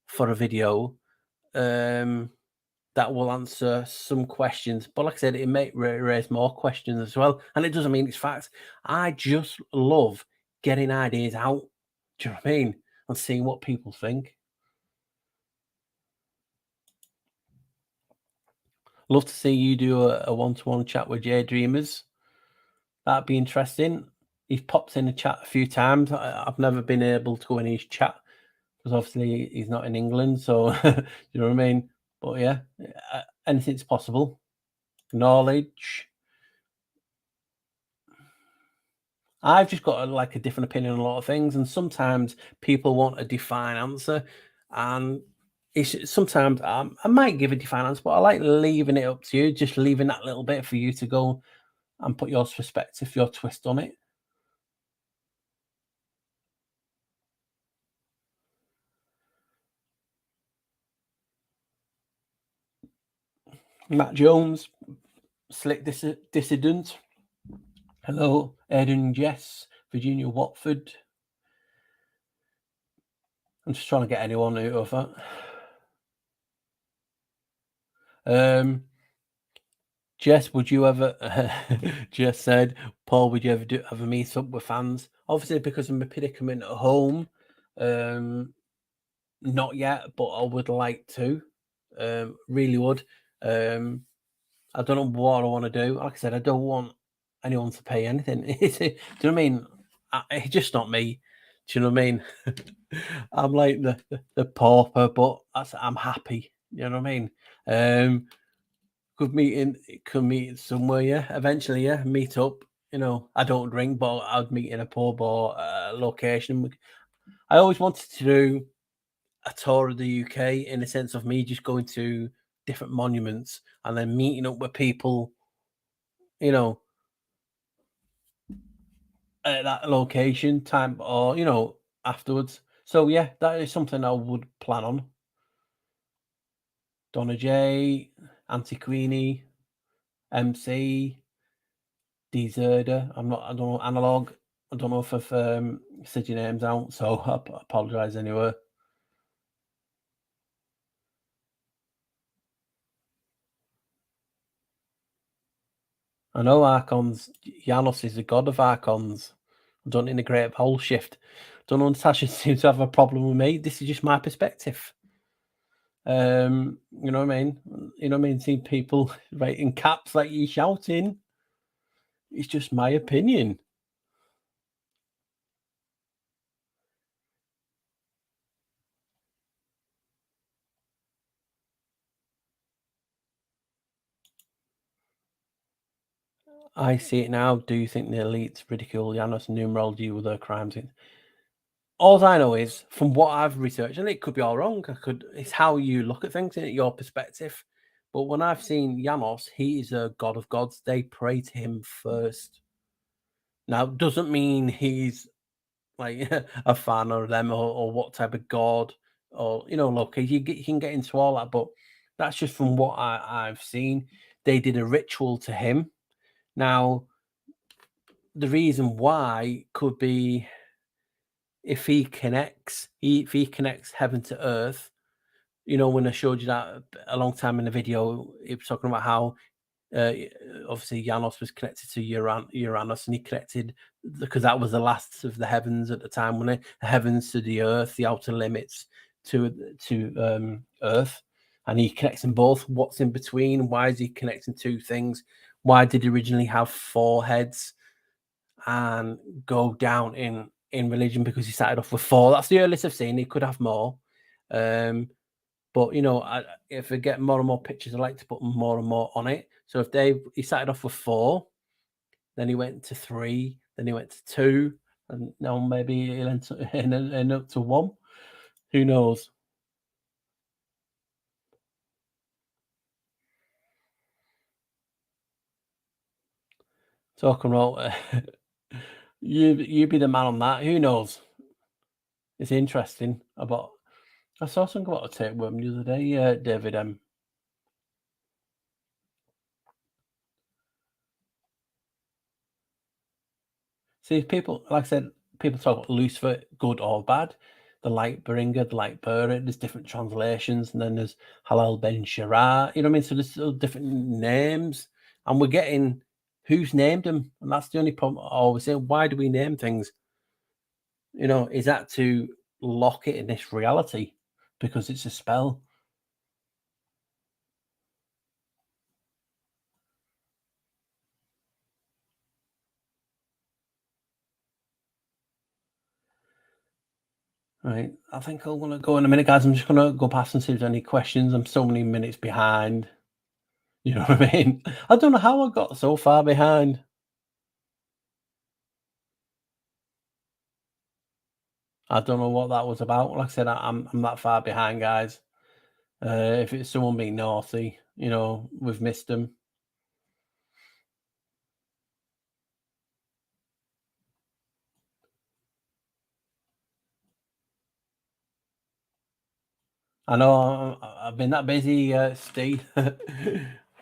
for a video that will answer some questions. But like I said, it may raise more questions as well. And it doesn't mean it's facts. I just love getting ideas out. Do you know what I mean? And seeing what people think. Love to see you do a one-to-one chat with Jay Dreamers. That'd be interesting. He's popped in the chat a few times. I've never been able to go in his chat because obviously he's not in England. So you know what I mean. But yeah, anything's possible. Knowledge. I've just got like a different opinion on a lot of things, and sometimes people want a defined answer, and it's sometimes I might give a defined answer, but I like leaving it up to you, just leaving that little bit for you to go and put your perspective, your twist on it. Matt Jones, Slick Dissident. Hello, Eden Jess, Virginia Watford. I'm just trying to get anyone out of that. Jess, would you ever? Jess said, Paul, would you ever have a meet up with fans? Obviously, because of my predicament at home, not yet, but I would like to. Really would. I don't know what I want to do. Like I said, I don't want anyone to pay anything. Do you know what I mean? It's just not me. Do you know what I mean? I'm like the pauper, but I'm happy. You know what I mean? Could meet somewhere, yeah. Eventually, yeah. Meet up. You know, I don't drink, but I'd meet in a pub or a location. I always wanted to do a tour of the UK in the sense of me just going to different monuments and then meeting up with people, you know, at that location time or, you know, afterwards. So yeah, that is something I would plan on. Donna J, Auntie Queenie, MC, Deserter. I don't know, Analog. I don't know if I've said your names out, so I apologise anyway. I know Archons. Janos is the god of Archons. I don't integrate a whole shift. Don't know. Natasha seems to have a problem with me. This is just my perspective. You know what I mean? You know what I mean? Seeing people right in caps like you shouting. It's just my opinion. I see it now. Do you think the elites ridicule Janos and numerology with their crimes? All I know is from what I've researched, and it could be all wrong. It's how you look at things, and your perspective. But when I've seen Janos, he is a god of gods. They pray to him first. Now, doesn't mean he's like a fan of them or what type of god or look, you can get into all that, but that's just from what I've seen. They did a ritual to him. Now, the reason why could be if he connects heaven to earth. When I showed you that a long time in the video, it was talking about how uh, obviously Janos was connected to Uranus, and he connected because that was the last of the heavens at the time, when the heavens to the earth, the outer limits to earth, and he connects them both. What's in between? Why is he connecting two things? Why did he originally have four heads and go down in religion? Because he started off with four. That's the earliest I've seen. He could have more. But if I get more and more pictures, I like to put more and more on it. So if he started off with four, then he went to three, then he went to two, and now maybe he'll end up to one. Who knows? Talking about you be the man on that. Who knows? It's interesting about. I saw something about a tapeworm the other day. David See, people, like I said, people talk about Lucifer, good or bad. The light bringer, the light bearer. There's different translations, and then there's Halal Ben Shara. You know what I mean? So there's still different names, and we're getting who's named them, and that's the only problem. I always say, why do we name things? Is that to lock it in this reality because it's a spell? Right. I think I'm gonna go in a minute, guys. I'm just gonna go past and see if there's any questions. I'm so many minutes behind. You know what I mean? I don't know how I got so far behind. I don't know what that was about. Like I said, I'm that far behind, guys. If it's someone being naughty, we've missed them. I know I've been that busy, Steve.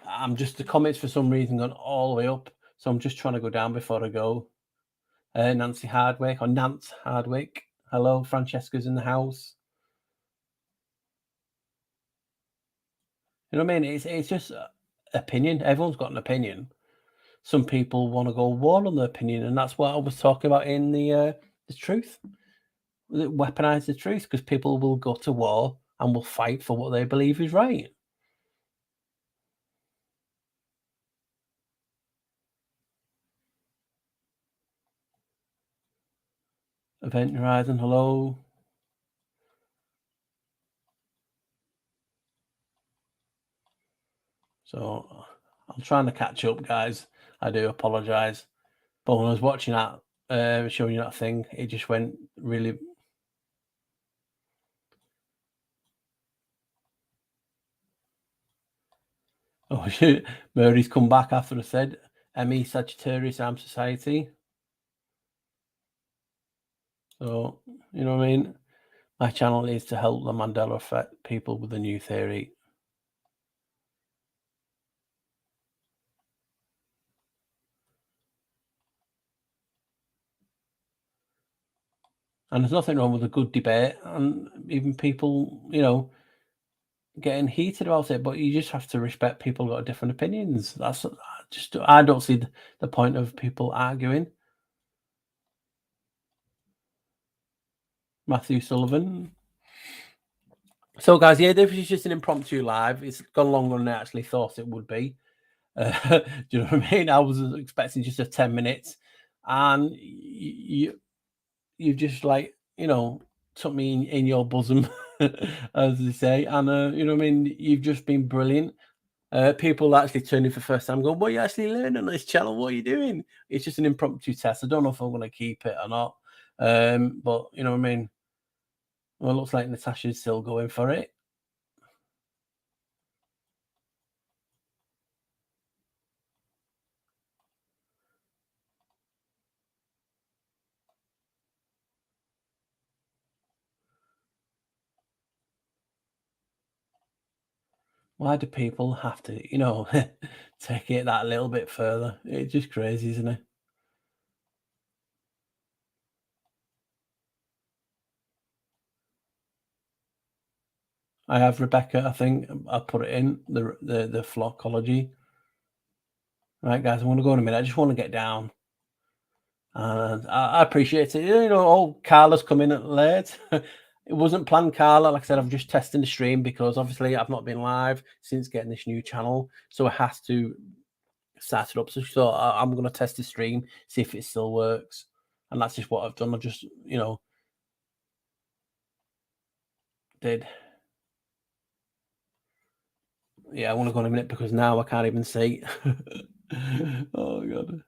I'm just the comments for some reason gone all the way up, so I'm just trying to go down before I go. Nancy Hardwick or Nance Hardwick. Hello, Francesca's in the house. You know what I mean? It's just opinion. Everyone's got an opinion. Some people want to go war on their opinion, and that's what I was talking about in the truth. Weaponize the truth because people will go to war and will fight for what they believe is right. Event Horizon, hello. So I'm trying to catch up, guys. I do apologize. But when I was watching that, showing you that thing, it just went really. Oh, shit. Murray's come back after I said ME Sagittarius Arm Society. So, you know what I mean? My channel is to help the Mandela effect people with a new theory. And there's nothing wrong with a good debate and even people, getting heated about it, but you just have to respect people got different opinions. I don't see the point of people arguing. Matthew Sullivan. So, guys, yeah, this is just an impromptu live. It's gone longer than I actually thought it would be. Do you know what I mean? I was expecting just a 10 minutes, and you just like took me in your bosom, as they say, and you know what I mean. You've just been brilliant. People actually tuning for the first time, going, "What are you actually learning on this channel? What are you doing?" It's just an impromptu test. I don't know if I'm going to keep it or not, but you know what I mean. Well, it looks like Natasha's still going for it. Why do people have to, take it that little bit further? It's just crazy, isn't it? I have Rebecca. I think I put it in the flockology. Right, guys, I want to go in a minute. I just want to get down, and I appreciate it. Oh, Carla's coming in late. It wasn't planned, Carla. Like I said, I'm just testing the stream because obviously I've not been live since getting this new channel, so it has to start it up. So she thought I'm going to test the stream, see if it still works, and that's just what I've done. I just, did. Yeah, I want to go in a minute because now I can't even see. Oh god.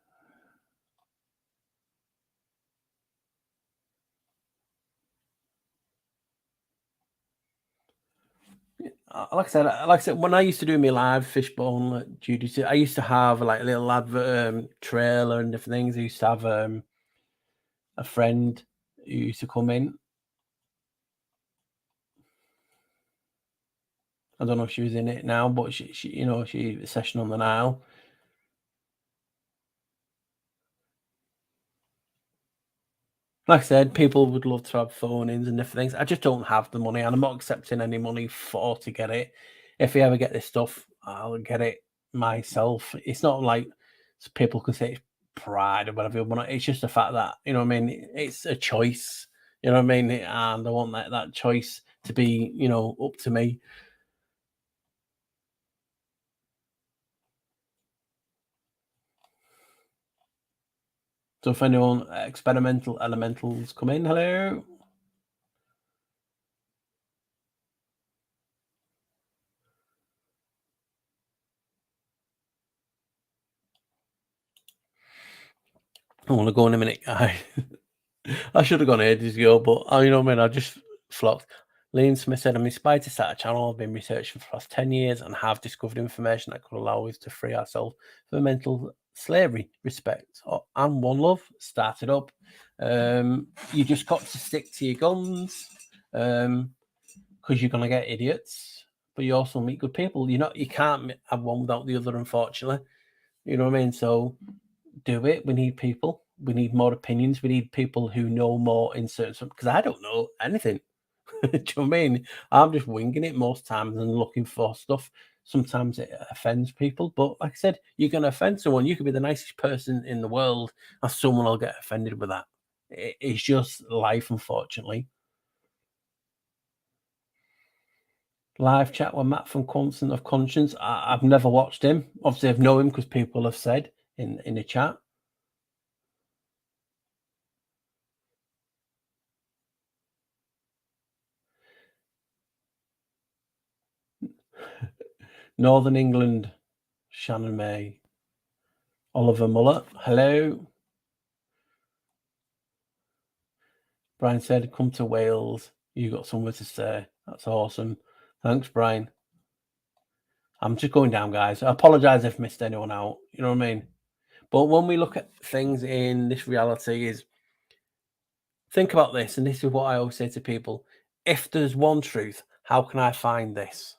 Like I said, when I used to do my live fishbone duties, I used to have like a little advert trailer and different things. I used to have a friend who used to come in. I don't know if she was in it now, but she session on the Nile. Like I said, people would love to have phone-ins and different things. I just don't have the money, and I'm not accepting any money to get it. If we ever get this stuff, I'll get it myself. It's not like people can say it's pride or whatever, but it's just the fact that what I mean. It's a choice, you know what I mean, and I want that choice to be up to me. So if anyone experimental elementals come in, hello. I want to go in a minute, guys. I should have gone ages ago, but you know what I mean? I just flopped. Liam Smith said, I'm inspired to start a channel. I've been researching for the last 10 years and have discovered information that could allow us to free ourselves from mental slavery. Respect and one love. Started up. You just got to stick to your guns because you're going to get idiots, but you also meet good people. You can't have one without the other, unfortunately. You know what I mean? So do it. We need people. We need more opinions. We need people who know more in certain, because I don't know anything. Do you know what I mean? I'm just winging it most times and looking for stuff. Sometimes it offends people, but like I said, you're going to offend someone. You could be the nicest person in the world, and someone will get offended with that. It's just life, unfortunately. Live chat with Matt from Constant of Conscience. I've never watched him. Obviously, I've known him because people have said in the chat. Northern England, Shannon May. Oliver Muller, hello. Brian said, come to Wales. You got somewhere to stay. That's awesome. Thanks, Brian. I'm just going down, guys. I apologize if I missed anyone out. You know what I mean? But when we look at things in this reality is, think about this, and this is what I always say to people. If there's one truth, how can I find this?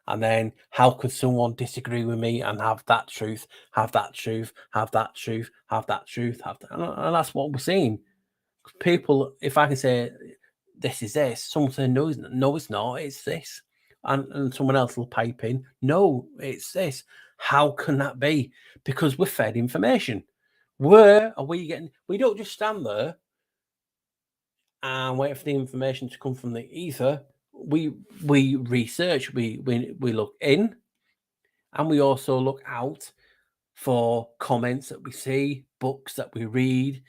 And then how could someone disagree with me and have that truth, have that truth, have that truth, have that truth, have that? And that's what we're seeing. People, if I can say this is this, someone say no, it's not, it's this. And someone else will pipe in, no, it's this. How can that be? Because we're fed information. Where are we getting? We don't just stand there and wait for the information to come from the ether. We research, we look in, and we also look out for comments that we see, books that we read,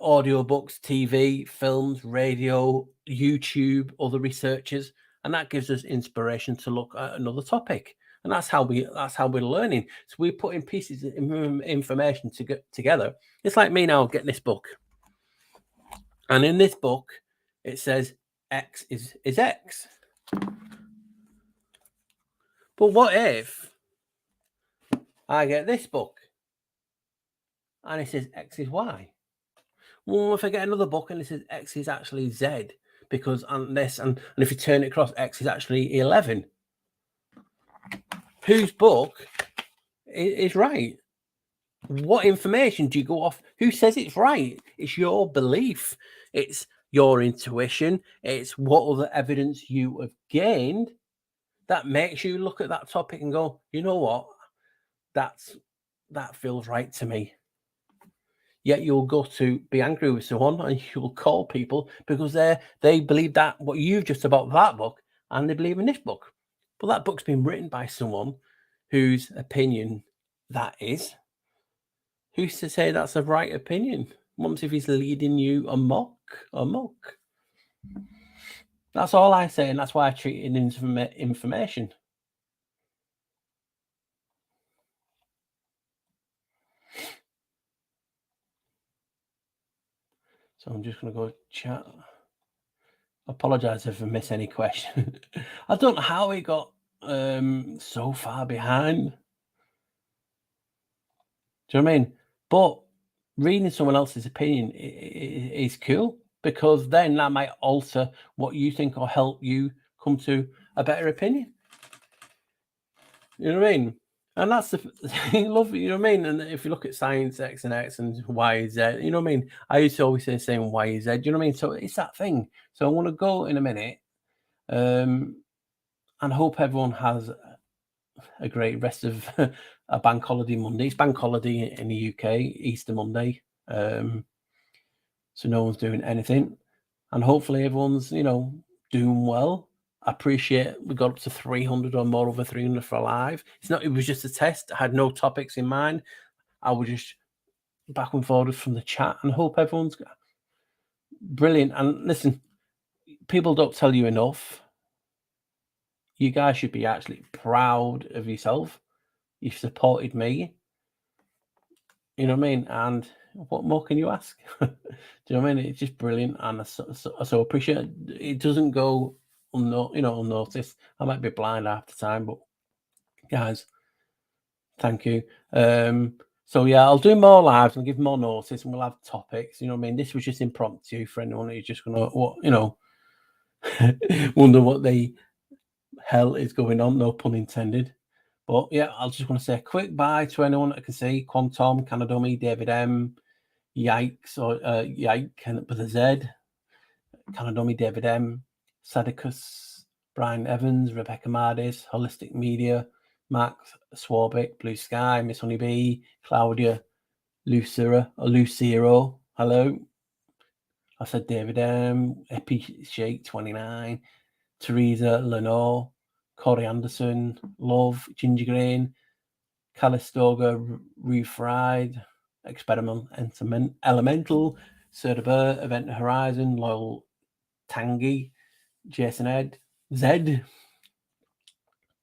audio books, TV, films, radio, YouTube, other researchers, and that gives us inspiration to look at another topic. And that's how we're learning. So we're putting pieces of information to get together. It's like me now getting this book, and in this book, it says X is X. But what if I get this book and it says X is Y? Well, if I get another book and it says X is actually Z, because and this and if you turn it across, X is actually 11. Whose book is right? What information do you go off? Who says it's right? It's your belief. It's your intuition. It's what other evidence you have gained that makes you look at that topic and go, you know what? That feels right to me. Yet you'll go to be angry with someone and you'll call people because they believe that what you've just about that book, and they believe in this book. But that book's been written by someone whose opinion that is. Who's to say that's a right opinion? Once if he's leading you amok. That's all I say, and that's why I treat it as information. So I'm just going to go chat. Apologize if I miss any question. I don't know how it got so far behind. Do you know what I mean? But reading someone else's opinion is cool, because then that might alter what you think or help you come to a better opinion. You know what I mean? And that's the love, you know what I mean? And if you look at science, X and X and Y, Z, you know what I mean? I used to always say the same Y, Z, you know what I mean? So it's that thing. So I want to go in a minute and hope everyone has a great rest of a bank holiday Monday. It's bank holiday in the UK, Easter Monday. So no one's doing anything. And hopefully everyone's, doing well. I appreciate we got up to 300 or more, over 300 for live. It was just a test. I had no topics in mind. I was just back and forward from the chat, and hope everyone's brilliant. And listen, people don't tell you enough. You guys should be actually proud of yourself. You've supported me. You know what I mean? And what more can you ask? Do you know what I mean? It's just brilliant, and I so appreciate it. It doesn't go unnoticed. I might be blind half the time, but guys, thank you. So yeah, I'll do more lives and give more notice, and we'll have topics. You know what I mean? This was just impromptu for anyone who's just gonna wonder what the hell is going on. No pun intended. But yeah, I'll just want to say a quick bye to anyone that I can see. Quantum, Canadomi, David M, Yikes, or Yike with a Z, Canadomi, David M, Sadicus, Brian Evans, Rebecca Mardis, Holistic Media, Max Swarbick, Blue Sky, Miss Honeybee, Claudia, Lucero, hello. I said David M, Epi Shake 29, Teresa Lenore, Corey Anderson, Love, Ginger Grain, Calistoga, Refried, Experimental, Elemental, Serdaber, Event Horizon, Loyal Tangy, Jason Ed, Zed,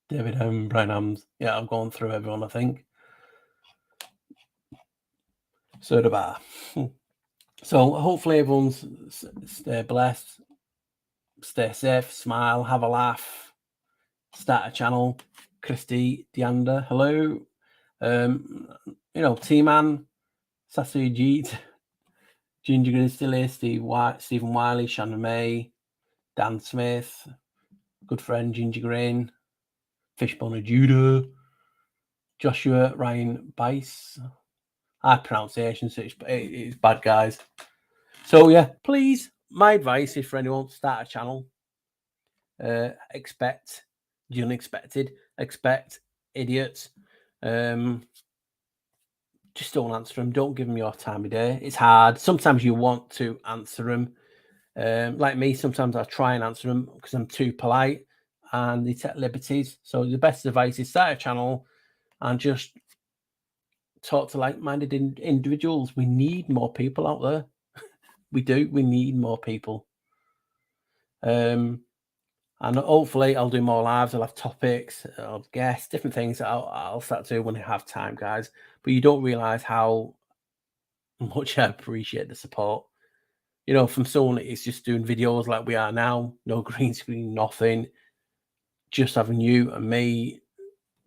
David M, Brian Hams. Yeah, I've gone through everyone, I think. Serdaber. So hopefully everyone's stay blessed, stay safe, smile, have a laugh, start a channel. Christy Deander, hello. T-Man, Sasu Jeet, Ginger Green still here, Stephen Wiley, Shannon May, Dan Smith, good friend Ginger Green, Fishbone of Judah, Joshua Ryan Bice. High pronunciation, so it's bad, guys. So yeah, please, my advice is for anyone to start a channel, expect the unexpected, expect idiots. Just don't answer them. Don't give them your time of day. It's hard. Sometimes you want to answer them. Like me, sometimes I try and answer them because I'm too polite and they take liberties. So the best advice is start a channel and just talk to like-minded individuals. We need more people out there. We do. We need more people. And hopefully I'll do more lives. I'll have topics, I'll have guests, different things that I'll start to do when I have time, guys. But you don't realize how much I appreciate the support. From someone that is just doing videos like we are now, no green screen, nothing, just having you and me.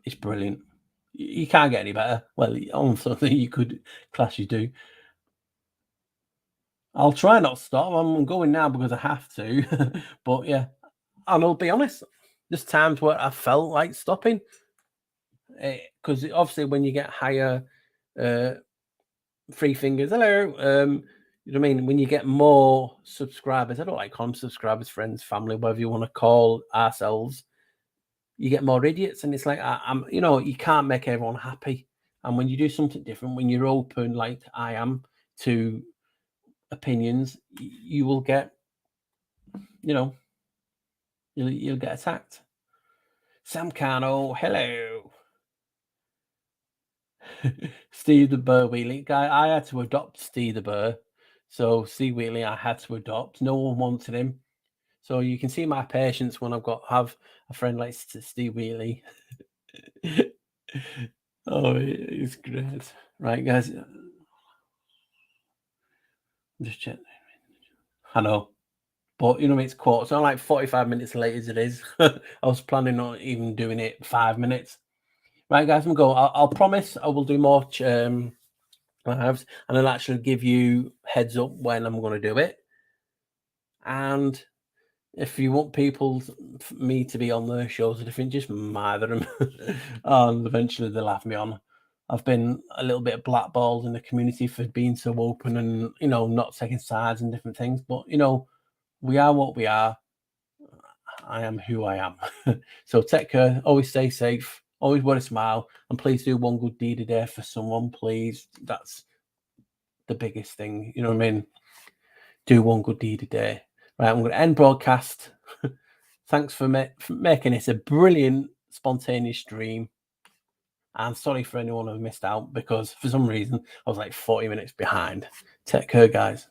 It's brilliant. You can't get any better. Well, on something you could class you do. I'll try not to stop. I'm going now because I have to. But yeah, and I'll be honest, there's times where I felt like stopping. Because obviously when you get higher free fingers, hello, you know what I mean? When you get more subscribers, I don't like calling subscribers, friends, family, whatever you want to call ourselves, you get more idiots. And it's like, you can't make everyone happy. And when you do something different, when you're open, like I am, to opinions, you will get, you'll get attacked. Sam Cano, hello. Steve the Burr Wheatley guy. I had to adopt Steve the Burr. So Steve Wheatley, I had to adopt. No one wanted him. So you can see my patience when have a friend like Steve Wheatley. Oh, it's great. Right, guys. I'm just checking. I know. But, it's quarter. It's not like 45 minutes late as it is. I was planning on even doing it 5 minutes. Right, guys, I'm going to go. I'll promise I will do more lives, and I'll actually give you heads up when I'm going to do it. And if you want me to be on their shows or different, just mither them. And eventually they'll have me on. I've been a little bit blackballed in the community for being so open and, not taking sides and different things. But, we are what we are. I am who I am. So take care. Always stay safe. Always wear a smile. And please do one good deed a day for someone, please. That's the biggest thing. You know what I mean? Do one good deed a day. Right, I'm going to end broadcast. Thanks for making it a brilliant, spontaneous stream. I'm sorry for anyone who missed out because for some reason I was like 40 minutes behind. Take care, guys.